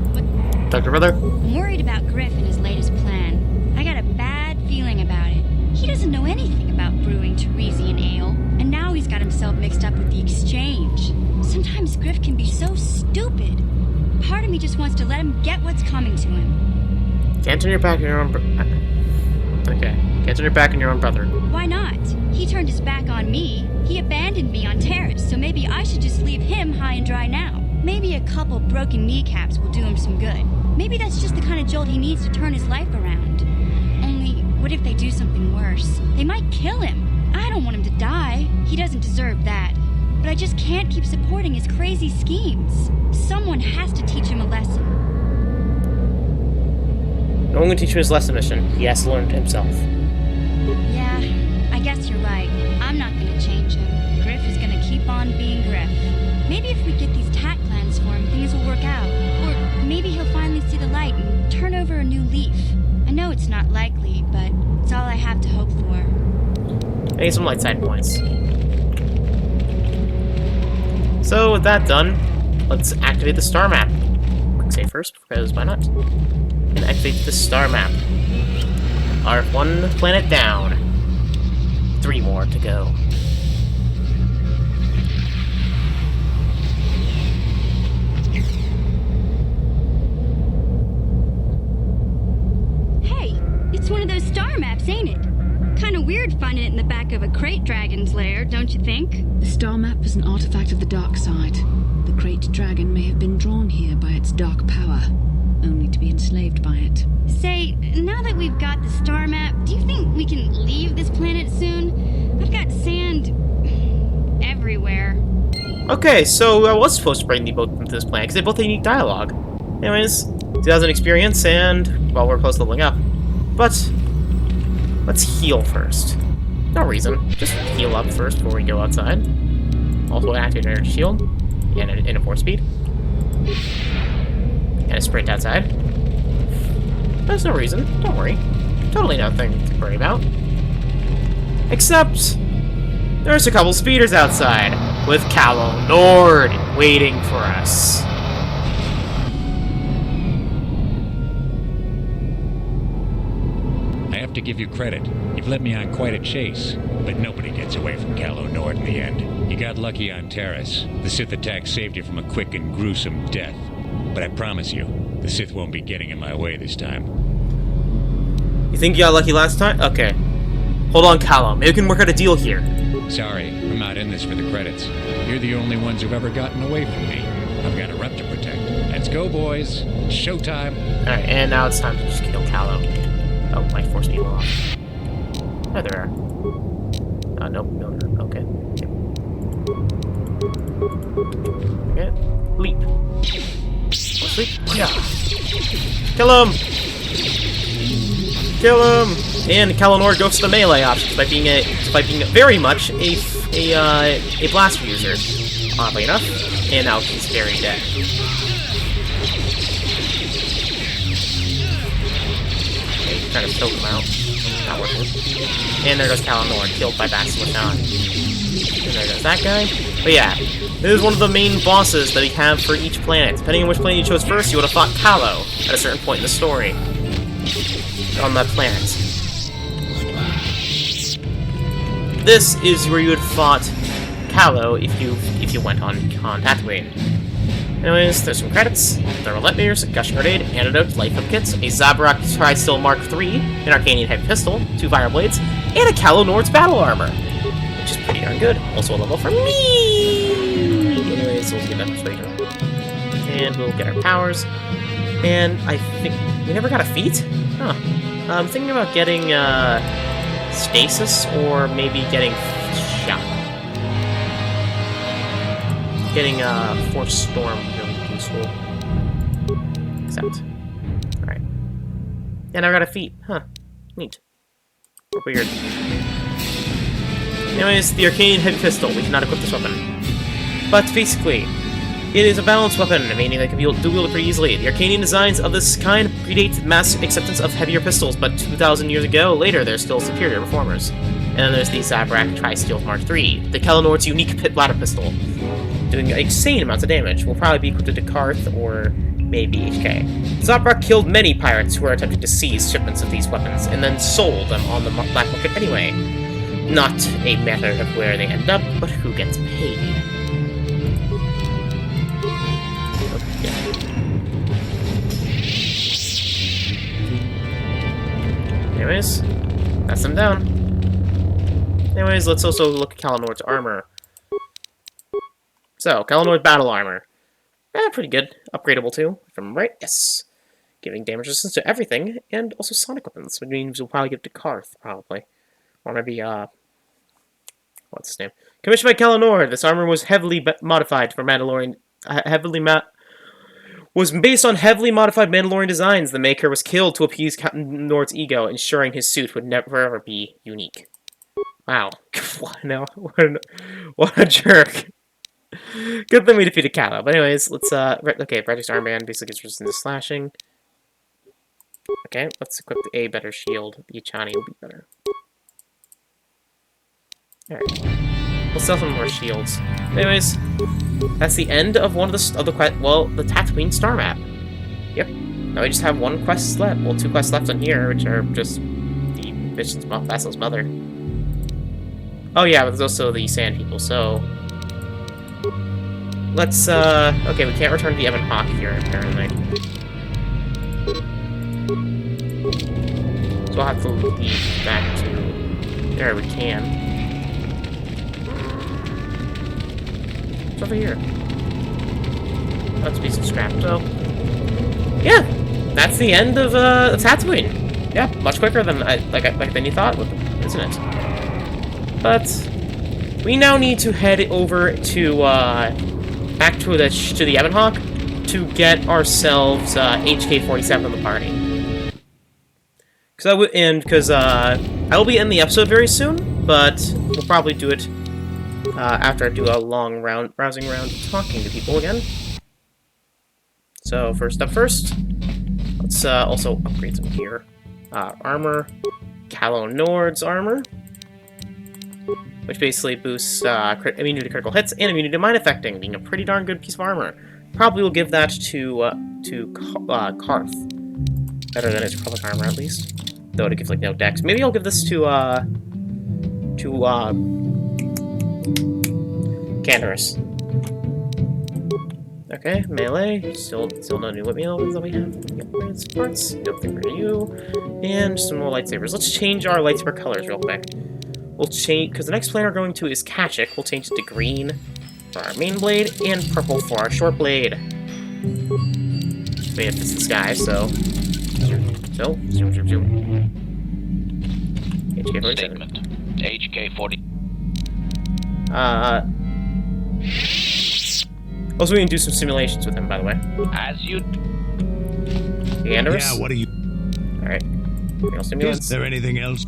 Dr. Brother? I'm worried about Griff and his latest plan. I got a bad feeling about it. He doesn't know anything about brewing Teresian ale, and now he's got himself mixed up with the exchange. Sometimes Griff can be so stupid. Part of me just wants to let him get what's coming to him. Can't turn your back on your own Okay. Can't turn your back on your own brother. Why not? He turned his back on me. He abandoned me on Terrace, so maybe I should just leave him high and dry now. Maybe a couple broken kneecaps will do him some good. Maybe that's just the kind of jolt he needs to turn his life around. Only, what if they do something worse? They might kill him. I don't want him to die. He doesn't deserve that. But I just can't keep supporting his crazy schemes. Someone has to teach him a lesson. No one can teach him his lesson, Mission. He has to learn it himself. Yeah, I guess you're right. I'm not gonna change him. Griff is gonna keep on being Griff. Maybe if we get these tack plans for him, things will work out. Or maybe he'll finally see the light and turn over a new leaf. I know it's not likely, but it's all I have to hope for. I need some light side points. So, with that done, let's activate the star map. Quick save first, because why not? And activate the star map. Our one planet down. 3 more to go. Hey, it's one of those star maps, ain't it? Kinda weird finding it in the back of a crate dragon's lair, don't you think? The star map is an artifact of the dark side. The great dragon may have been drawn here by its dark power, only to be enslaved by it. Say, now that we've got the star map, do you think we can leave this planet soon? I've got sand everywhere. Okay, so I was supposed to bring the both into this planet, because they both have unique dialogue. Anyways, 2,000 experience, and, well, we're close to leveling up. But, let's heal first. No reason. Just heal up first before we go outside. Also activate an energy shield, and a 4 speed. And a sprint outside. There's no reason. Don't worry. Totally nothing to worry about. Except, there's a couple speeders outside, with Callow Nord waiting for us. I have to give you credit. You've led me on quite a chase, but nobody gets away from Callow Nord in the end. You got lucky on Terrace. The Sith attack saved you from a quick and gruesome death. But I promise you, the Sith won't be getting in my way this time. You think you got lucky last time? Okay. Hold on, Callum. Maybe we can work out a deal here. Sorry, I'm not in this for the credits. You're the only ones who've ever gotten away from me. I've got a rep to protect. Let's go, boys. It's showtime. Alright, and now it's time to just kill Callum. Oh, my force needle off. Oh, there we are. Nope, no, okay. Okay, leap. Let's leap. Yeah. Kill him! Kill him! And Kalanor goes to the melee option, despite being very much a blaster user, oddly enough. And now he's very dead. Okay, trying to choke him out. Not working. And there goes Kalanor, killed by Basilisk. And there goes that guy. But yeah, this is one of the main bosses that we have for each planet. Depending on which planet you chose first, you would have fought Kalo at a certain point in the story. On that planet. This is where you would have fought Kalo if you went on Tatooine. Anyways, there's some credits. Thermal Meters, Gushing Grenade, Antidote, Life Up Kits, a Zabrak Tri-Still Mark III, an Arcanian Heavy Pistol, 2 Fire Blades, and a Kalo Nord's Battle Armor. Which is pretty darn good. Also a level for me! Anyways, we'll get that later. And we'll get our powers. And I think... we never got a feat? Huh. I'm thinking about getting, Stasis, or maybe getting Shock. Getting, Force Storm really useful. Except. Alright. And I got a feat. Huh. Neat. Weird. Anyways, the Arcanian Heavy Pistol. We cannot equip this weapon. But basically, it is a balanced weapon, meaning that it can be dual-wielded pretty easily. The Arcanian designs of this kind predate mass acceptance of heavier pistols, but 2,000 years ago, later, they're still superior performers. And then there's the Zabrak Tri-Steel Mark III, the Kalanor's unique pit bladder pistol, doing insane amounts of damage. Will probably be equipped to Karth or maybe HK. Zabrak killed many pirates who were attempting to seize shipments of these weapons, and then sold them on the black market anyway. Not a matter of where they end up, but who gets paid. Anyways, that's them down. Anyways, let's also look at Kalanord's armor. So, Kalanord's battle armor. Pretty good. Upgradable too, if I'm right. Yes. Giving damage resistance to everything, and also sonic weapons, which means we'll probably give it to Karth, probably. Or maybe, what's his name? Commissioned by Kalanor, this armor was heavily modified for Mandalorian... was based on heavily modified Mandalorian designs. The maker was killed to appease Captain Nord's ego, ensuring his suit would never ever be unique. Wow. What a jerk. Good thing we defeated Kalo. But anyways, let's, okay, Project's armband basically gives resistance to slashing. Okay, let's equip the A better shield. The Ichani will be better. Alright. We'll sell some more shields. Anyways, that's the end of one of the Tatooine star map. Yep. Now we just have one quest left. Well, 2 quests left on here, which are just the vessel's mother. Oh yeah, but there's also the sand people, so... let's, okay, we can't return to the Ebon Hawk here, apparently. So I'll have to leave back to... there we can. What's over here? Let's be some scrap, so... yeah! That's the end of, Tatooine! Yeah, much quicker than, than you thought, isn't it? But... we now need to head over to, back to the Ebon Hawk to get ourselves HK-47 in the party. Because I will be ending the episode very soon, but we'll probably do it after I do a long browsing round talking to people again. So first up first, let's also upgrade some gear. Armor, Kalo Nord's armor, which basically boosts immunity to critical hits and immunity to mine affecting, being a pretty darn good piece of armor. Probably will give that to Karth. Better than his Republic armor, at least. Though it gives, like, no dex. Maybe I'll give this to Canderous. Okay, melee. Still no new whip meals that we have. Upgrades, parts. Nothing for you. And some more lightsabers. Let's change our lightsaber colors real quick. We'll change, because the next planet we're going to is Kashyyyk. We'll change it to green for our main blade, and purple for our short blade. I mean, if it's the sky, so... zoom. HK-47. Statement. HK-40... Also, we can do some simulations with him, by the way. As you Anders? Yeah, what are you... Alright. Anything else Is simulants? there anything else?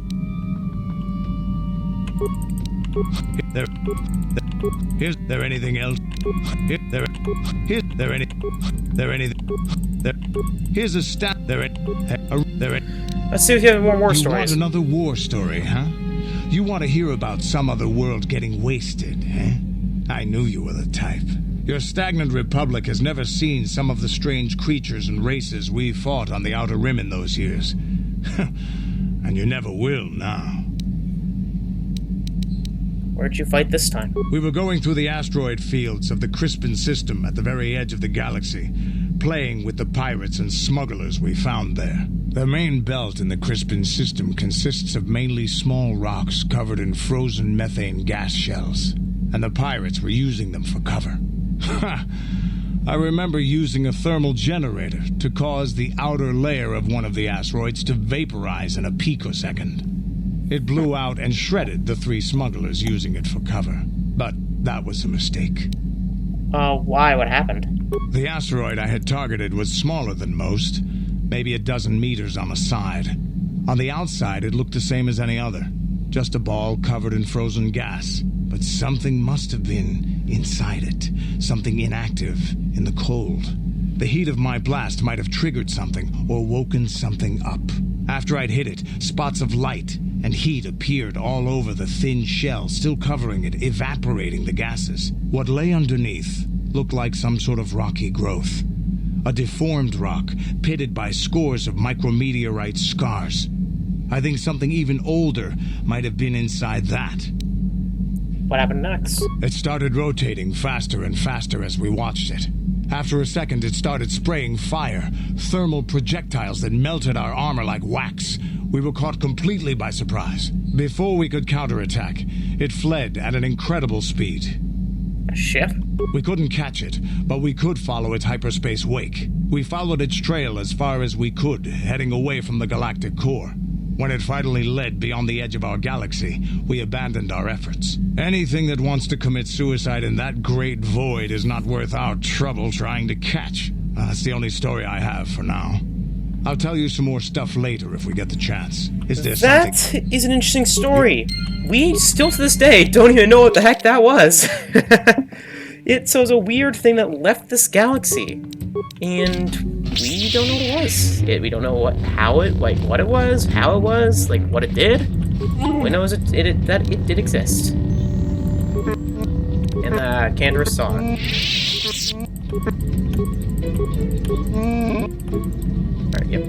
Is there anything else? Here's a stat. Let's see if you have more war You stories. want another war story, huh? You want to hear about some other world getting wasted, eh? I knew you were the type. Your stagnant republic has never seen some of the strange creatures and races we fought on the Outer Rim in those years. And you never will now. Where'd you fight this time? We were going through the asteroid fields of the Crispin system at the very edge of the galaxy, playing with the pirates and smugglers we found there. The main belt in the Crispin system consists of mainly small rocks covered in frozen methane gas shells, and the pirates were using them for cover. Ha! I remember using a thermal generator to cause the outer layer of one of the asteroids to vaporize in a picosecond. It blew out and shredded the 3 smugglers using it for cover. But that was a mistake. Why? What happened? The asteroid I had targeted was smaller than most, maybe a dozen meters on a side. On the outside, it looked the same as any other, just a ball covered in frozen gas. But something must have been inside it, something inactive in the cold. The heat of my blast might have triggered something or woken something up. After I'd hit it, spots of light and heat appeared all over the thin shell, still covering it, evaporating the gases. What lay underneath looked like some sort of rocky growth. A deformed rock, pitted by scores of micrometeorite scars. I think something even older might have been inside that. What happened next? It started rotating faster and faster as we watched it. After a second, it started spraying fire, thermal projectiles that melted our armor like wax. We were caught completely by surprise. Before we could counterattack, it fled at an incredible speed. A ship? We couldn't catch it, but we could follow its hyperspace wake. We followed its trail as far as we could, heading away from the galactic core. When it finally led beyond the edge of our galaxy, we abandoned our efforts. Anything that wants to commit suicide in that great void is not worth our trouble trying to catch. That's the only story I have for now. I'll tell you some more stuff later if we get the chance. Is there something... That is an interesting story. We still to this day don't even know what the heck that was. It was a weird thing that left this galaxy, and we don't know what it was. We don't know what it was, how it was, like what it did. We know that it did exist. And Canderous saw it. Alright, yep.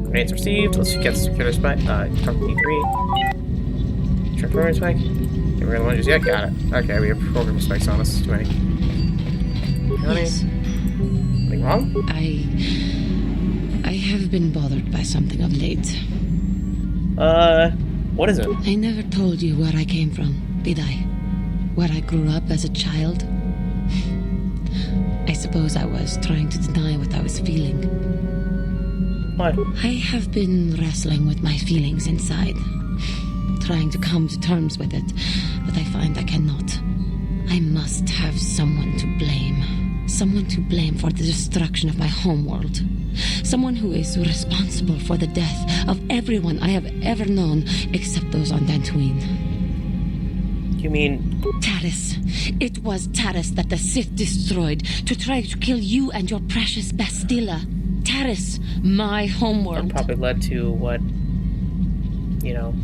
Grenades received. Let's get secure the spike. Talk to D3. Check program spike. Okay, we're gonna launch. Yeah, got it. Okay, we have program spikes on us. Too many. Yes. Anything wrong? I have been bothered by something of late. What is it? I never told you where I came from, did I? Where I grew up as a child? I suppose I was trying to deny what I was feeling. What? I have been wrestling with my feelings inside, trying to come to terms with it, but I find I cannot. I must have someone to blame. Someone to blame for the destruction of my homeworld. Someone who is responsible for the death of everyone I have ever known except those on Dantooine. You mean... Taris. It was Taris that the Sith destroyed to try to kill you and your precious Bastilla. Taris, my homeworld. That probably led to what... You know...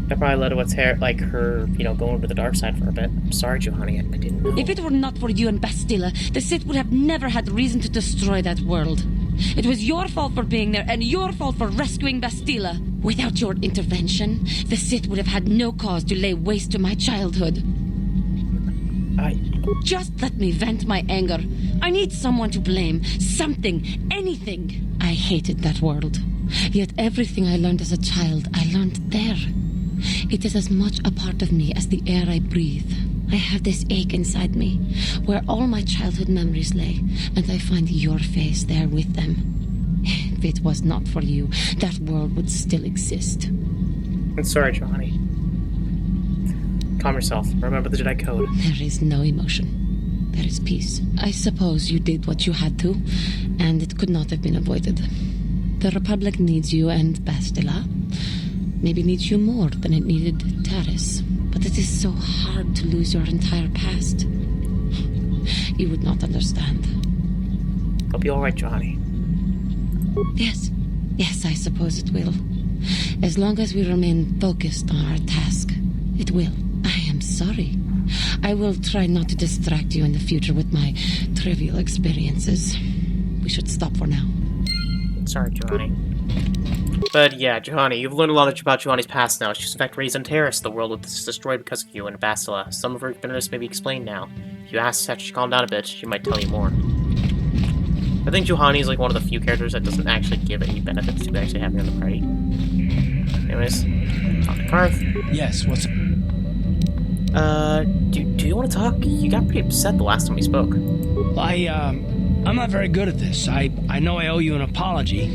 That probably led to what's her, going to the dark side for a bit. I'm sorry, Johanny, I didn't know. If it were not for you and Bastilla, the Sith would have never had reason to destroy that world. It was your fault for being there, and your fault for rescuing Bastilla. Without your intervention, the Sith would have had no cause to lay waste to my childhood. Just let me vent my anger. I need someone to blame. Something. Anything. I hated that world. Yet everything I learned as a child, I learned there. It is as much a part of me as the air I breathe. I have this ache inside me, where all my childhood memories lay, and I find your face there with them. If it was not for you, that world would still exist. I'm sorry, Johanny. Calm yourself. Remember the Jedi Code. There is no emotion. There is peace. I suppose you did what you had to, and it could not have been avoided. The Republic needs you and Bastila. Maybe needs you more than it needed Taris. But it is so hard to lose your entire past. You would not understand. It'll be alright, Johnny. Yes. Yes, I suppose it will. As long as we remain focused on our task, it will. I am sorry. I will try not to distract you in the future with my trivial experiences. We should stop for now. Sorry, Johnny. But yeah, Johanny, you've learned a lot about Johanny's past now. She's in fact raised on Terrace. The world was destroyed because of you and Bastila. Some of her bitterness may be explained now. If you ask after she calmed down a bit, she might tell you more. I think Johanny is like one of the few characters that doesn't actually give any benefits to actually having her in the party. Anyways, talk to Karth. Yes, what's... Do you want to talk? You got pretty upset the last time we spoke. I'm not very good at this. I know I owe you an apology.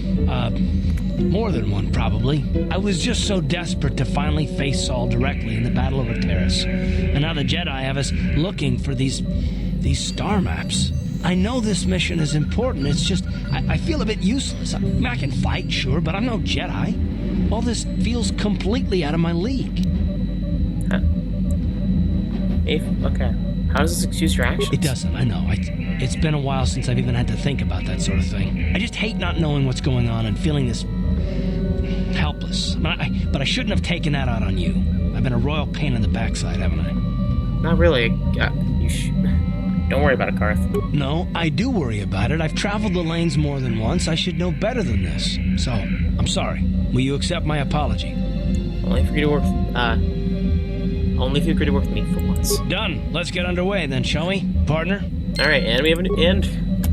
More than one, probably. I was just so desperate to finally face Saul directly in the Battle over Terrace. And now the Jedi have us looking for these star maps. I know this mission is important, it's just, I feel a bit useless. I mean, I can fight, sure, but I'm no Jedi. All this feels completely out of my league. Huh. Okay. How does this excuse your actions? It doesn't, I know. It's been a while since I've even had to think about that sort of thing. I just hate not knowing what's going on and feeling this helpless. But I shouldn't have taken that out on you. I've been a royal pain in the backside, haven't I? Not really. Don't worry about it, Karth. No, I do worry about it. I've traveled the lanes more than once. I should know better than this. So, I'm sorry. Will you accept my apology? Only if you agree to work. Only if you agree to work with me for once. Done. Let's get underway then, shall we, partner? All right, and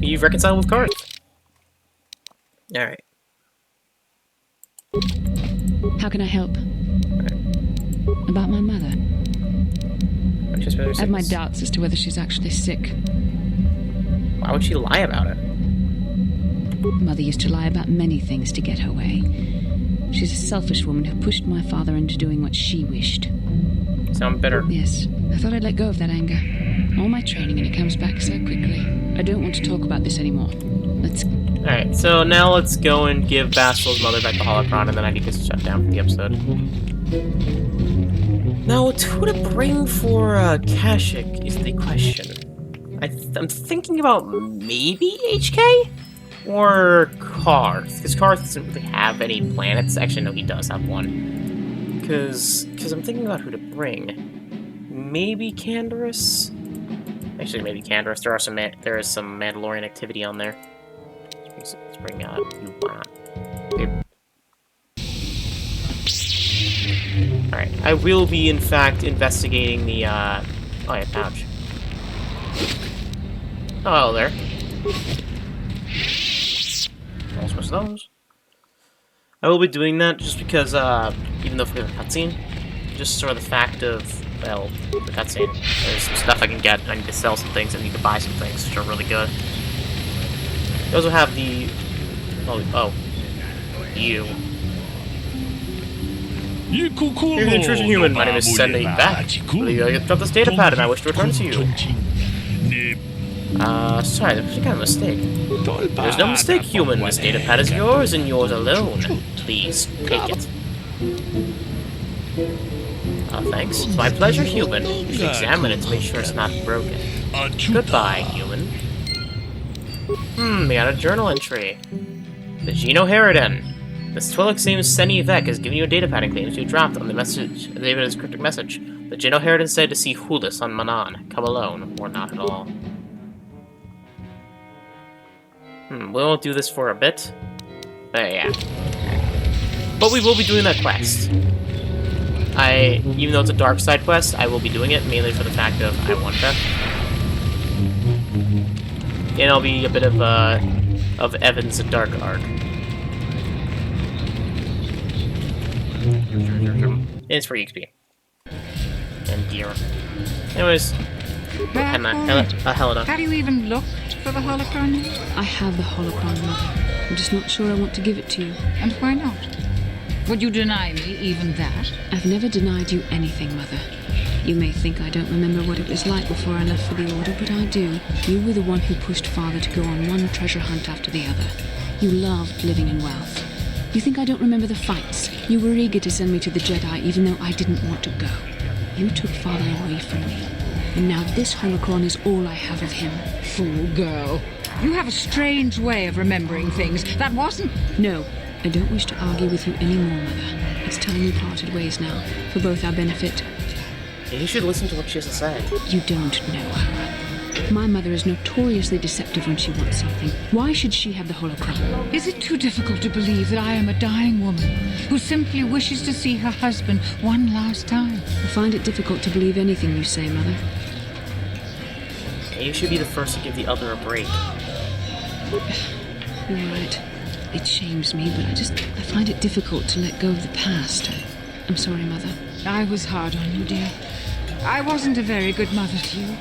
you've reconciled with Karth. All right. How can I help? Right. About my mother. I have my doubts as to whether she's actually sick. Why would she lie about it? Mother used to lie about many things to get her way. She's a selfish woman who pushed my father into doing what she wished. Sound bitter. Yes. I thought I'd let go of that anger. All my training and it comes back so quickly. I don't want to talk about this anymore. Let's... Alright, so now let's go and give Bastila's mother back the holocron, and then I think this is shut down for the episode. Now, who to bring for Kashyyyk is the question. I'm thinking about maybe HK? Or Karth, because Karth doesn't really have any planets. Actually, no, he does have one. Because I'm thinking about who to bring. Maybe Canderous? Actually, maybe Canderous. There is some Mandalorian activity on there. Let's bring Yuan. Alright, I will be, in fact, investigating the, oh, yeah, pouch. Oh, hello there. I'll switch those. I will be doing that just because, even though for the cutscene, just sort of the fact of, well, the cutscene, there's some stuff I can get. I need to sell some things, I need to buy some things, which are really good. I also have the... Oh. You. Here's an intrusion human. My name is Sendai Back. I dropped this data pad and I wish to return to you. Sorry, there was a kind of mistake. There's no mistake, human. This data pad is yours and yours alone. Please, take it. Thanks. It's my pleasure, human. You should examine it to make sure it's not broken. Goodbye, human. We got a journal entry. The Geno Harridan. Miss Twilight seems Seni Vec has given you a data pad and claims you dropped on the message. David's cryptic message. The Geno Harridan said to see Hulis on Manan. Come alone, or not at all. We'll do this for a bit. Yeah. But we will be doing that quest. Even though it's a dark side quest, I will be doing it mainly for the fact of I want to. And it'll be a bit of Evan's dark arc. It's for XP. And gear. Anyways. Helena. Have you even looked for the holocron? I have the holocron, Mother. I'm just not sure I want to give it to you. And why not? Would you deny me even that? I've never denied you anything, Mother. You may think I don't remember what it was like before I left for the Order, but I do. You were the one who pushed Father to go on one treasure hunt after the other. You loved living in wealth. You think I don't remember the fights? You were eager to send me to the Jedi even though I didn't want to go. You took Father away from me. And now this holocron is all I have of him. Fool girl. You have a strange way of remembering things. That wasn't... No, I don't wish to argue with you anymore, Mother. It's time we parted ways now, for both our benefit. You should listen to what she has to say. You don't know her. My mother is notoriously deceptive when she wants something. Why should she have the holocron? Is it too difficult to believe that I am a dying woman who simply wishes to see her husband one last time? I find it difficult to believe anything you say, Mother. You should be the first to give the other a break. You're right. It shames me, but I find it difficult to let go of the past. I'm sorry, Mother. I was hard on you, dear. I wasn't a very good mother to you.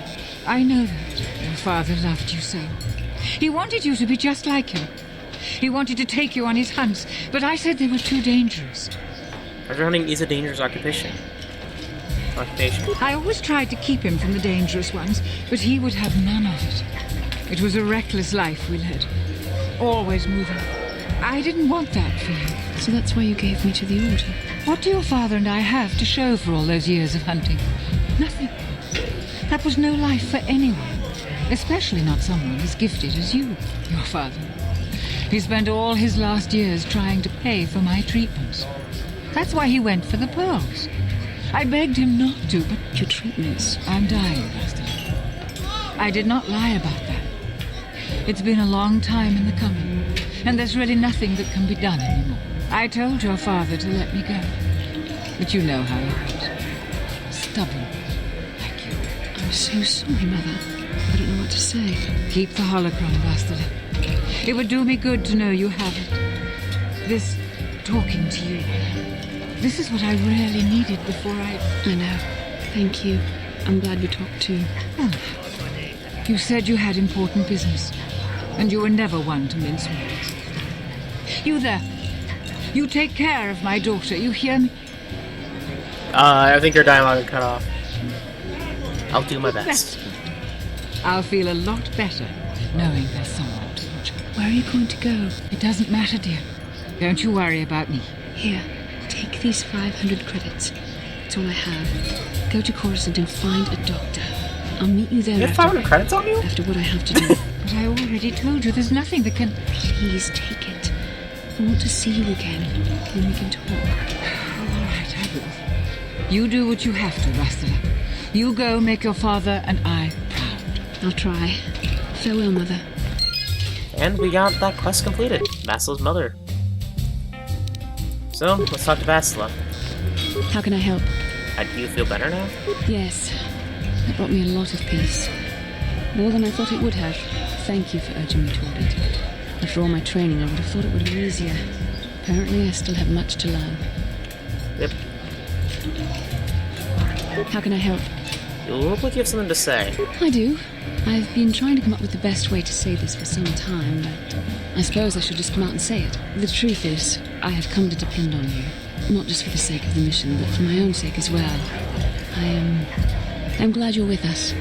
I know that. Your father loved you so. He wanted you to be just like him. He wanted to take you on his hunts, but I said they were too dangerous. Treasure hunting is a dangerous occupation. I always tried to keep him from the dangerous ones, but he would have none of it. It was a reckless life we led. Always moving. I didn't want that for you. So that's why you gave me to the Order? What do your father and I have to show for all those years of hunting? Nothing. That was no life for anyone. Especially not someone as gifted as you, your father. He spent all his last years trying to pay for my treatments. That's why he went for the pearls. I begged him not to, but... Your treatments? I'm dying, Buster. I did not lie about that. It's been a long time in the coming, and there's really nothing that can be done anymore. I told your father to let me go, but you know how he is. Stubborn, like you. I'm so sorry, Mother. I don't know what to say. Keep the holocron, Bastila. It would do me good to know you have it. This talking to you. This is what I really needed before I know. Thank you. I'm glad we talked too. Oh. You said you had important business, and you were never one to mince words. You there. You take care of my daughter, you hear me? I think your dialogue is cut off. I'll do my best. I'll feel a lot better knowing there's someone to watch. Where are you going to go? It doesn't matter, dear. Don't you worry about me. Here, take these 500 credits. It's all I have. Go to Coruscant and find a doctor. I'll meet you there. You have 500 credits on you? After what I have to do. But I already told you there's nothing that can... Please take it. I want to see you again. Then we can talk. All right, I will. You do what you have to, Bastila. You go make your father and I proud. I'll try. Farewell, Mother. And we got that quest completed. Bastila's mother. So, let's talk to Bastila. How can I help? Do you feel better now? Yes. It brought me a lot of peace. More than I thought it would have. Thank you for urging me toward it. After all my training, I would have thought it would be easier. Apparently, I still have much to learn. Yep. How can I help? You look like you have something to say. I do. I've been trying to come up with the best way to say this for some time, but I suppose I should just come out and say it. The truth is, I have come to depend on you. Not just for the sake of the mission, but for my own sake as well. I'm glad you're with us.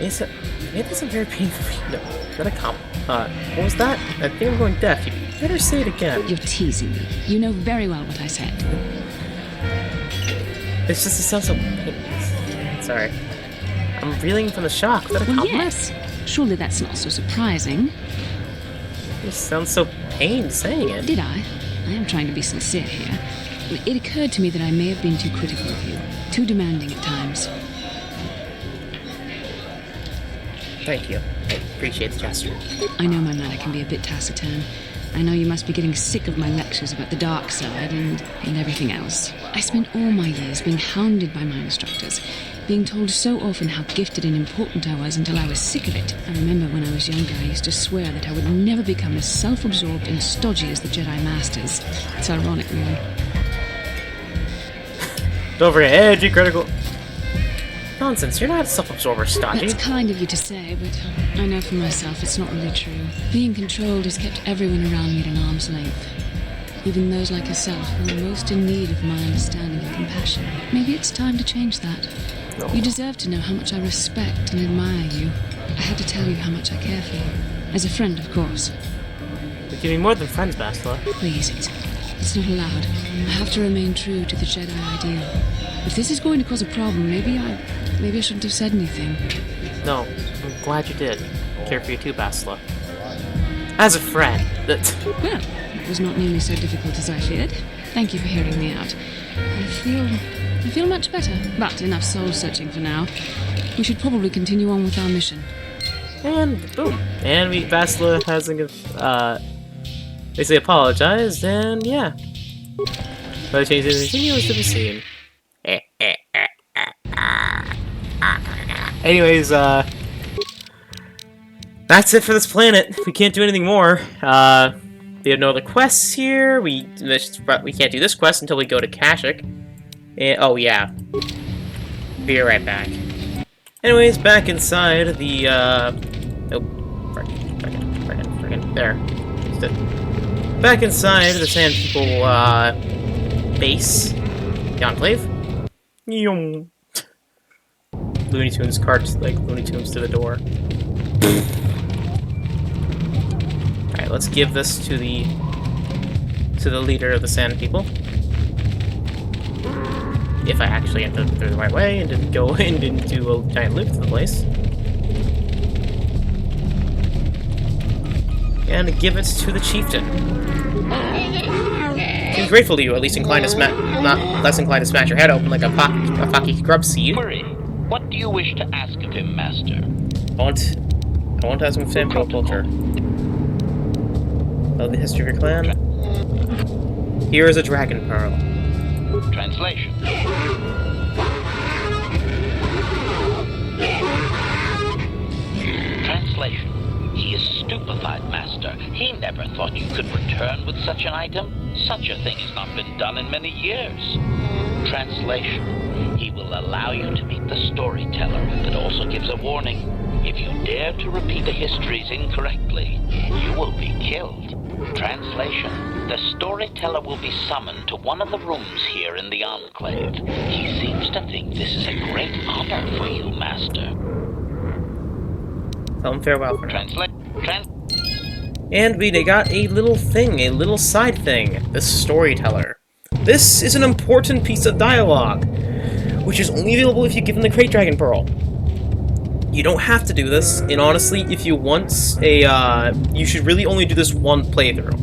It isn't very painful for you. No, is that a what was that? I think I'm going deaf. You better say it again. You're teasing me. You know very well what I said. It's just, it sounds so... Sorry. I'm reeling from the shock. Is that a compliment? Yes. Surely that's not so surprising. You sound so pained saying it. Did I? I am trying to be sincere here. It occurred to me that I may have been too critical of you. Too demanding at times. Thank you. I appreciate the gesture. I know my manner can be a bit taciturn. I know you must be getting sick of my lectures about the dark side and everything else. I spent all my years being hounded by my instructors, being told so often how gifted and important I was until I was sick of it. I remember when I was younger, I used to swear that I would never become as self-absorbed and stodgy as the Jedi Masters. It's ironic, really. Don't forget, edgy, critical. Nonsense, you're not a self-absorber, stodgy. That's kind of you to say, but I know for myself it's not really true. Being controlled has kept everyone around me at an arm's length. even those like yourself who are most in need of my understanding and compassion. Maybe it's time to change that. You deserve to know how much I respect and admire you. I had to tell you how much I care for you. As a friend, of course. We can be more than friends, Bastila. Please, it's not allowed. I have to remain true to the Jedi ideal. If this is going to cause a problem, maybe I shouldn't have said anything. No, I'm glad you did. I care for you too, Bastila. As a friend. Well, it was not nearly so difficult as I feared. Thank you for hearing me out. I feel much better. But enough soul searching for now. We should probably continue on with our mission. And boom. And Bastila hasn't basically apologized, and yeah. But the change is continuous to be seen. Anyways, that's it for this planet. We can't do anything more. We have no other quests here. We can't do this quest until we go to Kashyyyk. And, oh yeah. Be right back. Anyways, back inside the, oh, friggin', there. Back inside the Sand People, base. The Enclave. Yum. Looney Tunes carts, like Looney Tunes to the door. Alright, let's give this to the leader of the Sand People. If I actually entered through the right way and didn't go in and do a giant loop to the place. And give it to the chieftain. Seems grateful to you, at least inclined to not less inclined to smash your head open like a pocky grub seed. Query. What do you wish to ask of him, Master? I want to ask him if Sand People culture. Know the history of your clan? Here is a dragon pearl. Translation. Translation. He is stupefied, Master. He never thought you could return with such an item. Such a thing has not been done in many years. Translation. He will allow you to meet the storyteller, but also gives a warning. If you dare to repeat the histories incorrectly, you will be killed. Translation. The storyteller will be summoned to one of the rooms here in the Enclave. He seems to think this is a great honor for you, Master. Tell him farewell for now. And we got a little thing, a little side thing. The storyteller. This is an important piece of dialogue, which is only available if you give him the Crate Dragon Pearl. You don't have to do this, and honestly, if you want you should really only do this one playthrough.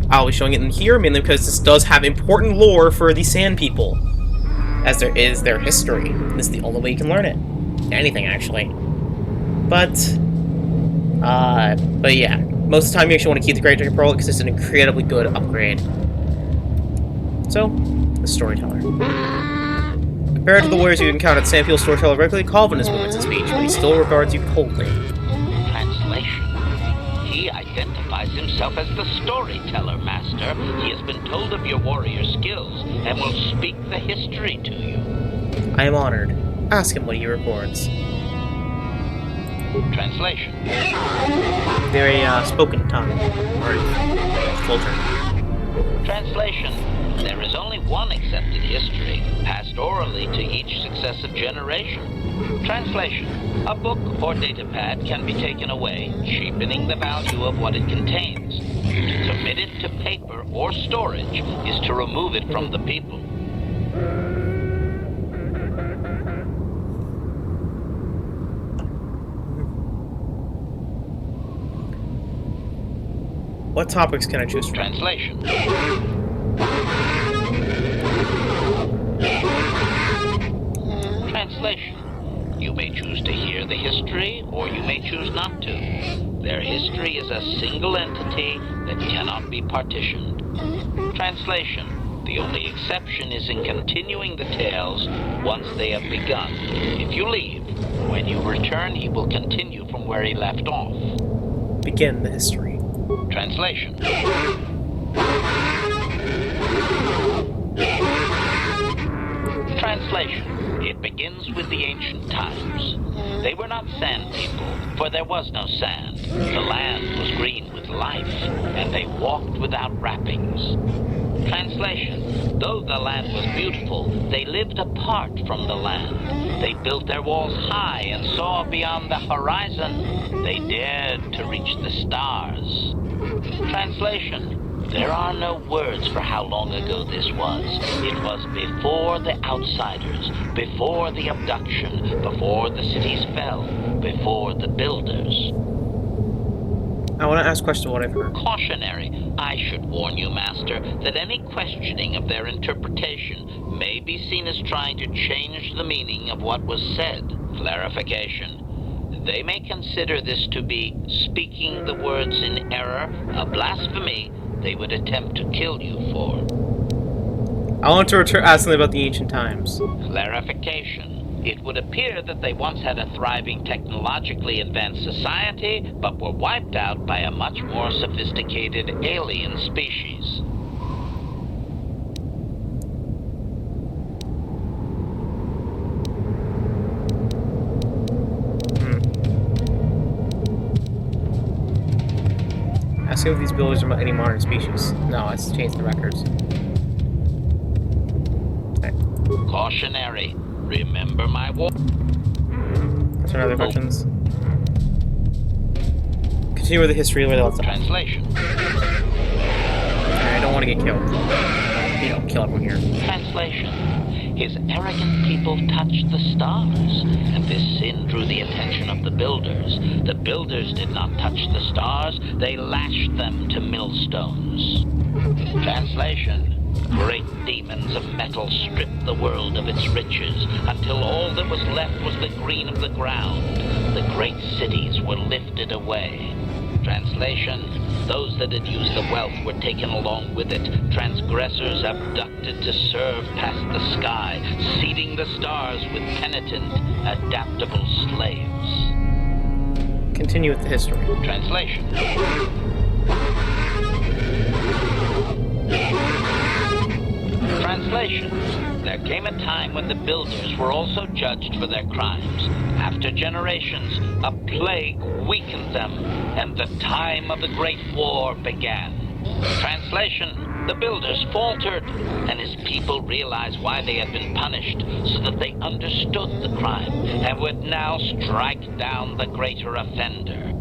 I'll be showing it in here, mainly because this does have important lore for the Sand People, as there is their history. This is the only way you can learn it. Anything, actually. But yeah, most of the time you actually want to keep the Great Dragon Pearl because it's an incredibly good upgrade. So, the storyteller. Compared to the warriors you encountered, Sand People's storyteller regularly called in his movements and speech, but he still regards you coldly. Translation. He identifies himself as the storyteller, Master. He has been told of your warrior skills and will speak the history to you. I am honored. Ask him what he records. Translation. Very, spoken tongue. Or culture. Translation. There is only one accepted history, passed orally to each successive generation. Translation. A book or datapad can be taken away, cheapening the value of what it contains. To commit it to paper or storage is to remove it from the people. What topics can I choose from? Translation. Translation. You may choose to hear the history, or you may choose not to. Their history is a single entity that cannot be partitioned. Translation. The only exception is in continuing the tales once they have begun. If you leave, when you return, he will continue from where he left off. Begin the history. Translation. Translation. It begins with the ancient times. They were not sand people, for there was no sand. The land was green with life, and they walked without wrappings. Translation. Though the land was beautiful, they lived apart from the land. They built their walls high and saw beyond the horizon. They dared to reach the stars. Translation. There are no words for how long ago this was. It was before the outsiders, before the abduction, before the cities fell, before the builders. I want to ask a question what I've heard. Cautionary. I should warn you, Master, that any questioning of their interpretation may be seen as trying to change the meaning of what was said. Clarification. They may consider this to be speaking the words in error, a blasphemy they would attempt to kill you for. I want to ask something about the ancient times. Clarification. It would appear that they once had a thriving technologically advanced society, but were wiped out by a much more sophisticated alien species. Asking if these builders are any modern species. No, let's change the records. Okay. Cautionary. Remember my war. Is there other questions? Continue with the history where they left off. Translation. I don't want to get killed. You know, kill everyone here. Translation. His arrogant people touched the stars, and this sin drew the attention of the builders. The builders did not touch the stars, they lashed them to millstones. Translation. Great demons of metal stripped the world of its riches, until all that was left was the green of the ground. The great cities were lifted away. Translation. Those that had used the wealth were taken along with it. Transgressors abducted to serve past the sky, seeding the stars with penitent, adaptable slaves. Continue with the history. Translation. Translation. There came a time when the builders were also judged for their crimes. After generations, a plague weakened them, and the time of the Great War began. Translation. The builders faltered, and his people realized why they had been punished, so that they understood the crime, and would now strike down the greater offender.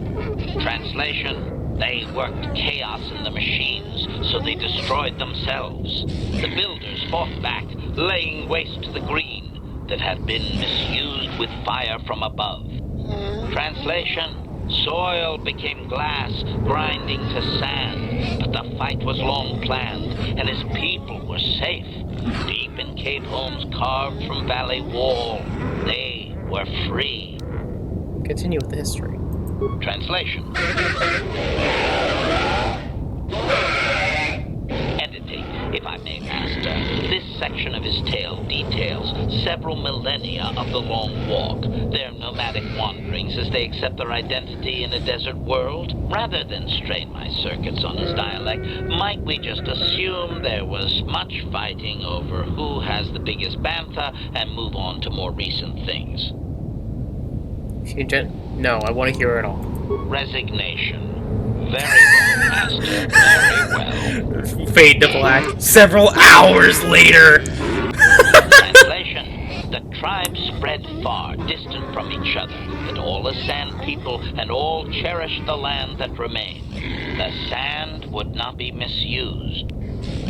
Translation. They worked chaos in the machines, so they destroyed themselves. The builders fought back, laying waste to the green that had been misused with fire from above. Translation. Soil became glass, grinding to sand, but the fight was long planned, and his people were safe. Deep in cave homes carved from valley wall, they were free. Continue with the history. Translation. Editing, if I may, Master. This section of his tale details several millennia of the Long Walk, their nomadic wanderings as they accept their identity in a desert world. Rather than strain my circuits on his dialect, might we just assume there was much fighting over who has the biggest bantha and move on to more recent things? No, I want to hear it all. Resignation. Very well, Master. Very well. Fade to black. Several hours later. Translation. The tribes spread far, distant from each other, but all as sand people, and all cherished the land that remained. The sand would not be misused.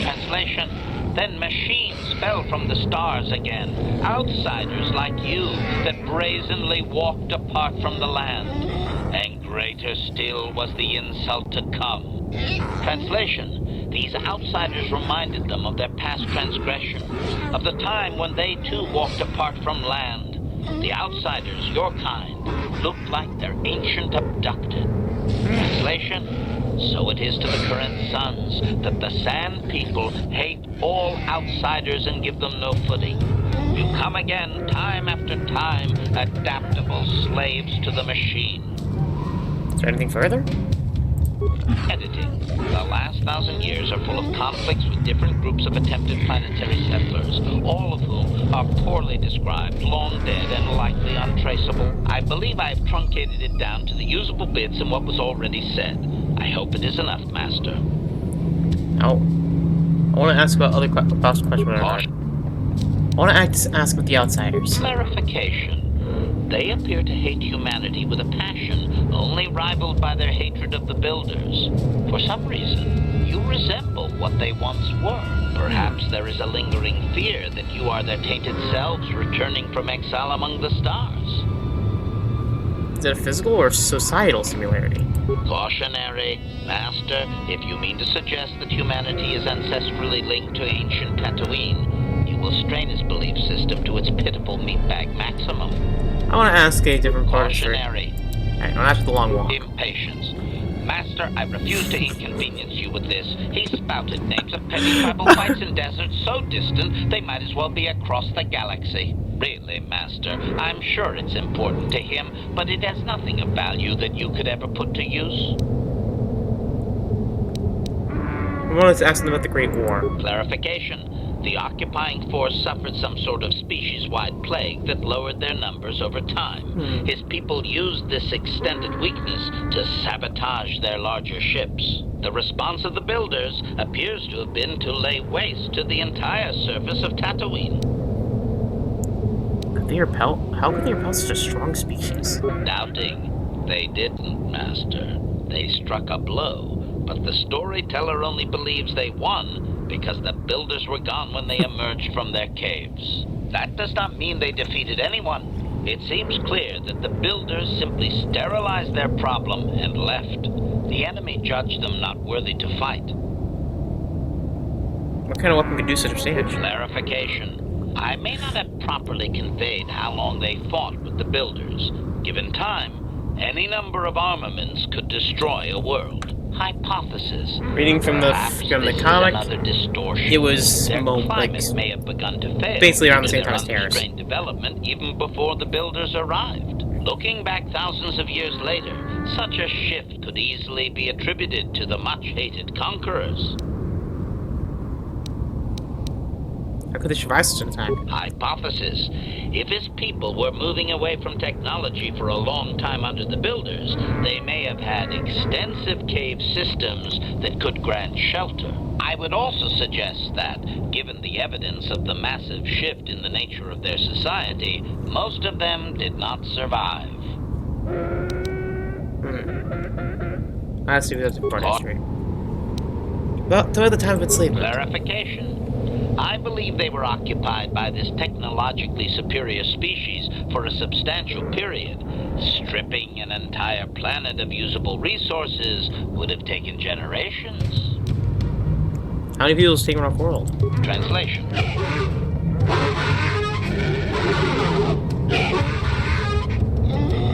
Translation. Then machines fell from the stars again, outsiders like you that brazenly walked apart from the land. And greater still was the insult to come. Translation. These outsiders reminded them of their past transgression, of the time when they too walked apart from land. The outsiders, your kind, looked like their ancient abducted. Translation. So it is to the current sons that the Sand People hate all outsiders and give them no footing. You come again, time after time, adaptable slaves to the machine. Is there anything further? Editing. The last 1,000 years are full of conflicts with different groups of attempted planetary settlers, all of whom are poorly described, long dead, and likely untraceable. I believe I have truncated it down to the usable bits in what was already said. I hope it is enough, Master. Oh. I want to ask about other question. I want to ask about the outsiders. Clarification. They appear to hate humanity with a passion only rivaled by their hatred of the Builders. For some reason, you resemble what they once were. Perhaps there is a lingering fear that you are their tainted selves returning from exile among the stars. Is it a physical or societal similarity? Cautionary, Master, if you mean to suggest that humanity is ancestrally linked to ancient Tatooine, you will strain his belief system to its pitiful meatbag maximum. I want to ask a different question. Cautionary. Alright, I'll ask the long walk. Impatience. Master, I refuse to inconvenience you with this. He spouted names of petty tribal fights in deserts so distant they might as well be across the galaxy. Really, Master, I'm sure it's important to him, but it has nothing of value that you could ever put to use. I wanted to ask them about the Great War. Clarification. The occupying force suffered some sort of species-wide plague that lowered their numbers over time. His people used this extended weakness to sabotage their larger ships. The response of the Builders appears to have been to lay waste to the entire surface of Tatooine. How could they repel such a strong species? Doubting. They didn't, Master. They struck a blow, but the storyteller only believes they won because the Builders were gone when they emerged from their caves. That does not mean they defeated anyone. It seems clear that the Builders simply sterilized their problem and left. The enemy judged them not worthy to fight. What kind of weapon could do such damage? Clarification. I may not have properly conveyed how long they fought with the Builders. Given time, any number of armaments could destroy a world. Hypothesis. Reading from the comic, it was may have begun to fail basically around the same time as Terrace. Development even before the Builders arrived. Looking back thousands of years later, such a shift could easily be attributed to the much-hated conquerors. How could they survive such an attack? Hypothesis. If his people were moving away from technology for a long time under the Builders, they may have had extensive cave systems that could grant shelter. I would also suggest that, given the evidence of the massive shift in the nature of their society, most of them did not survive. I see that's important history. Well, toward the time of enslavement. Clarification. I believe they were occupied by this technologically superior species for a substantial period. Stripping an entire planet of usable resources would have taken generations. How many people is taken off world? Translation.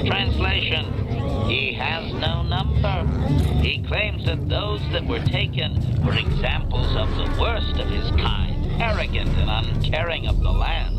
Translation. He has no number. He claims that those that were taken were examples of the worst of his kind. Arrogant and uncaring of the land.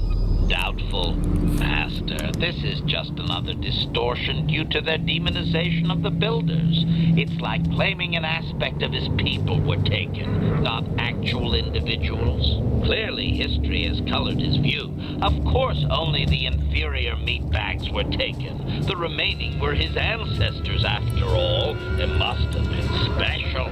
Doubtful, Master. This is just another distortion due to their demonization of the Builders. It's like claiming an aspect of his people were taken, not actual individuals. Clearly, history has colored his view. Of course, only the inferior meatbags were taken. The remaining were his ancestors, after all. They must have been special.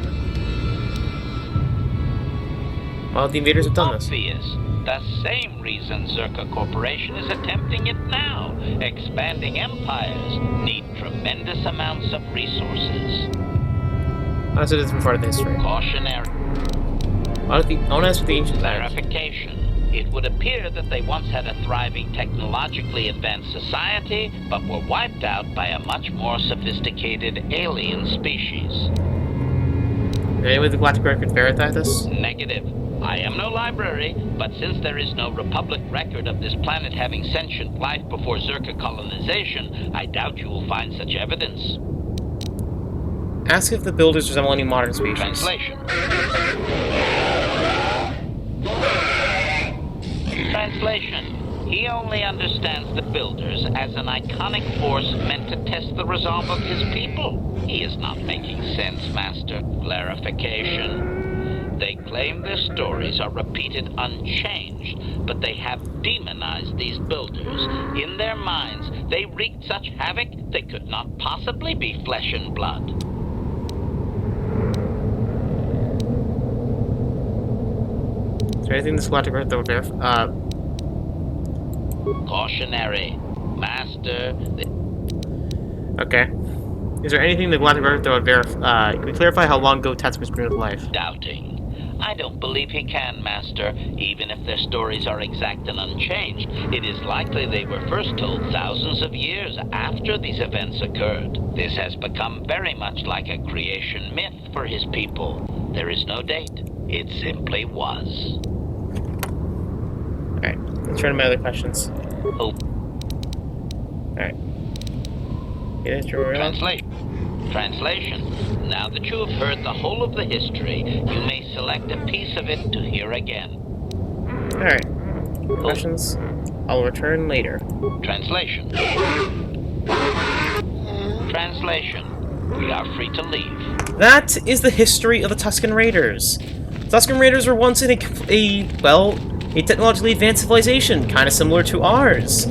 Well, the invaders have done this. Obvious. The same reason Zerka Corporation is attempting it now. Expanding empires need tremendous amounts of resources. That's a different part of the history. Cautionary. I want to ask the ancient Clarification. It would appear that they once had a thriving technologically advanced society, but were wiped out by a much more sophisticated alien species. Any way the Galactic Record could verify this? Negative. I am no library, but since there is no Republic record of this planet having sentient life before Zerka colonization, I doubt you will find such evidence. Ask if the Builders resemble any modern species. Translation. Translation. He only understands the Builders as an iconic force meant to test the resolve of his people. He is not making sense, Master. Clarification. They claim their stories are repeated unchanged, but they have demonized these builders. In their minds, they wreaked such havoc they could not possibly be flesh and blood. Is there anything in this galactic record that would verify? Cautionary. Master, Okay. Is there anything in the galactic record that would verify? Can we clarify how long ago Tatsuma's been with life? doubting. I don't believe he can, Master. Even if their stories are exact and unchanged, it is likely they were first told thousands of years after these events occurred. This has become very much like a creation myth for his people. There is no date. It simply was. Alright, let's turn to my other questions. Oh. Alright. Get it, you're on? Translation. Now that you have heard the whole of the history, you may select a piece of it to hear again. Alright. Questions? I'll return later. Translation. Translation. We are free to leave. That is the history of the Tusken Raiders. The Tusken Raiders were once in a technologically advanced civilization, kind of similar to ours.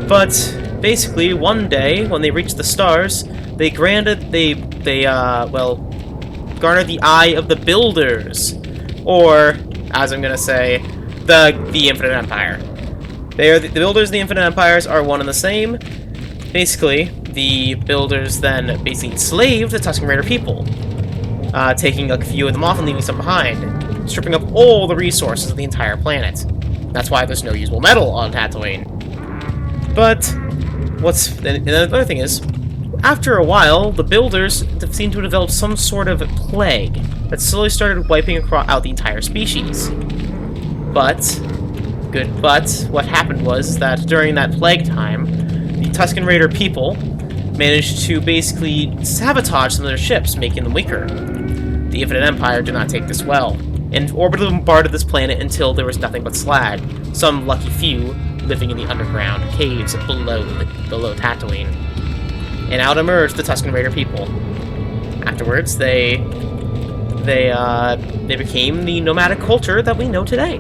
But basically, one day, when they reached the stars, they garnered the eye of the Builders, or, as I'm gonna say, the Infinite Empire. The Builders and the Infinite Empires are one and the same. Basically, the Builders then basically enslaved the Tusken Raider people, taking a few of them off and leaving some behind, stripping up all the resources of the entire planet. That's why there's no usable metal on Tatooine. But and the other thing is, after a while, the Builders seem to have developed some sort of plague that slowly started wiping out the entire species. But what happened was that during that plague time, the Tusken Raider people managed to basically sabotage some of their ships, making them weaker. The Infinite Empire did not take this well, and orbitally bombarded this planet until there was nothing but slag, some lucky few living in the underground caves below Tatooine. And out emerged the Tusken Raider people. Afterwards, they became the nomadic culture that we know today.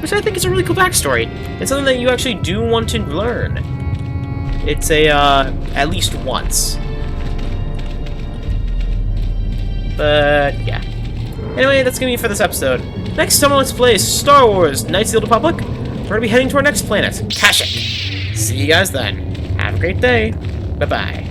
Which I think is a really cool backstory. It's something that you actually do want to learn. It's at least once. But, yeah. Anyway, that's gonna be it for this episode. Next time on Let's Play Star Wars Knights of the Old Republic, we're gonna be heading to our next planet, Kashyyyk. See you guys then. Have a great day. Bye-bye.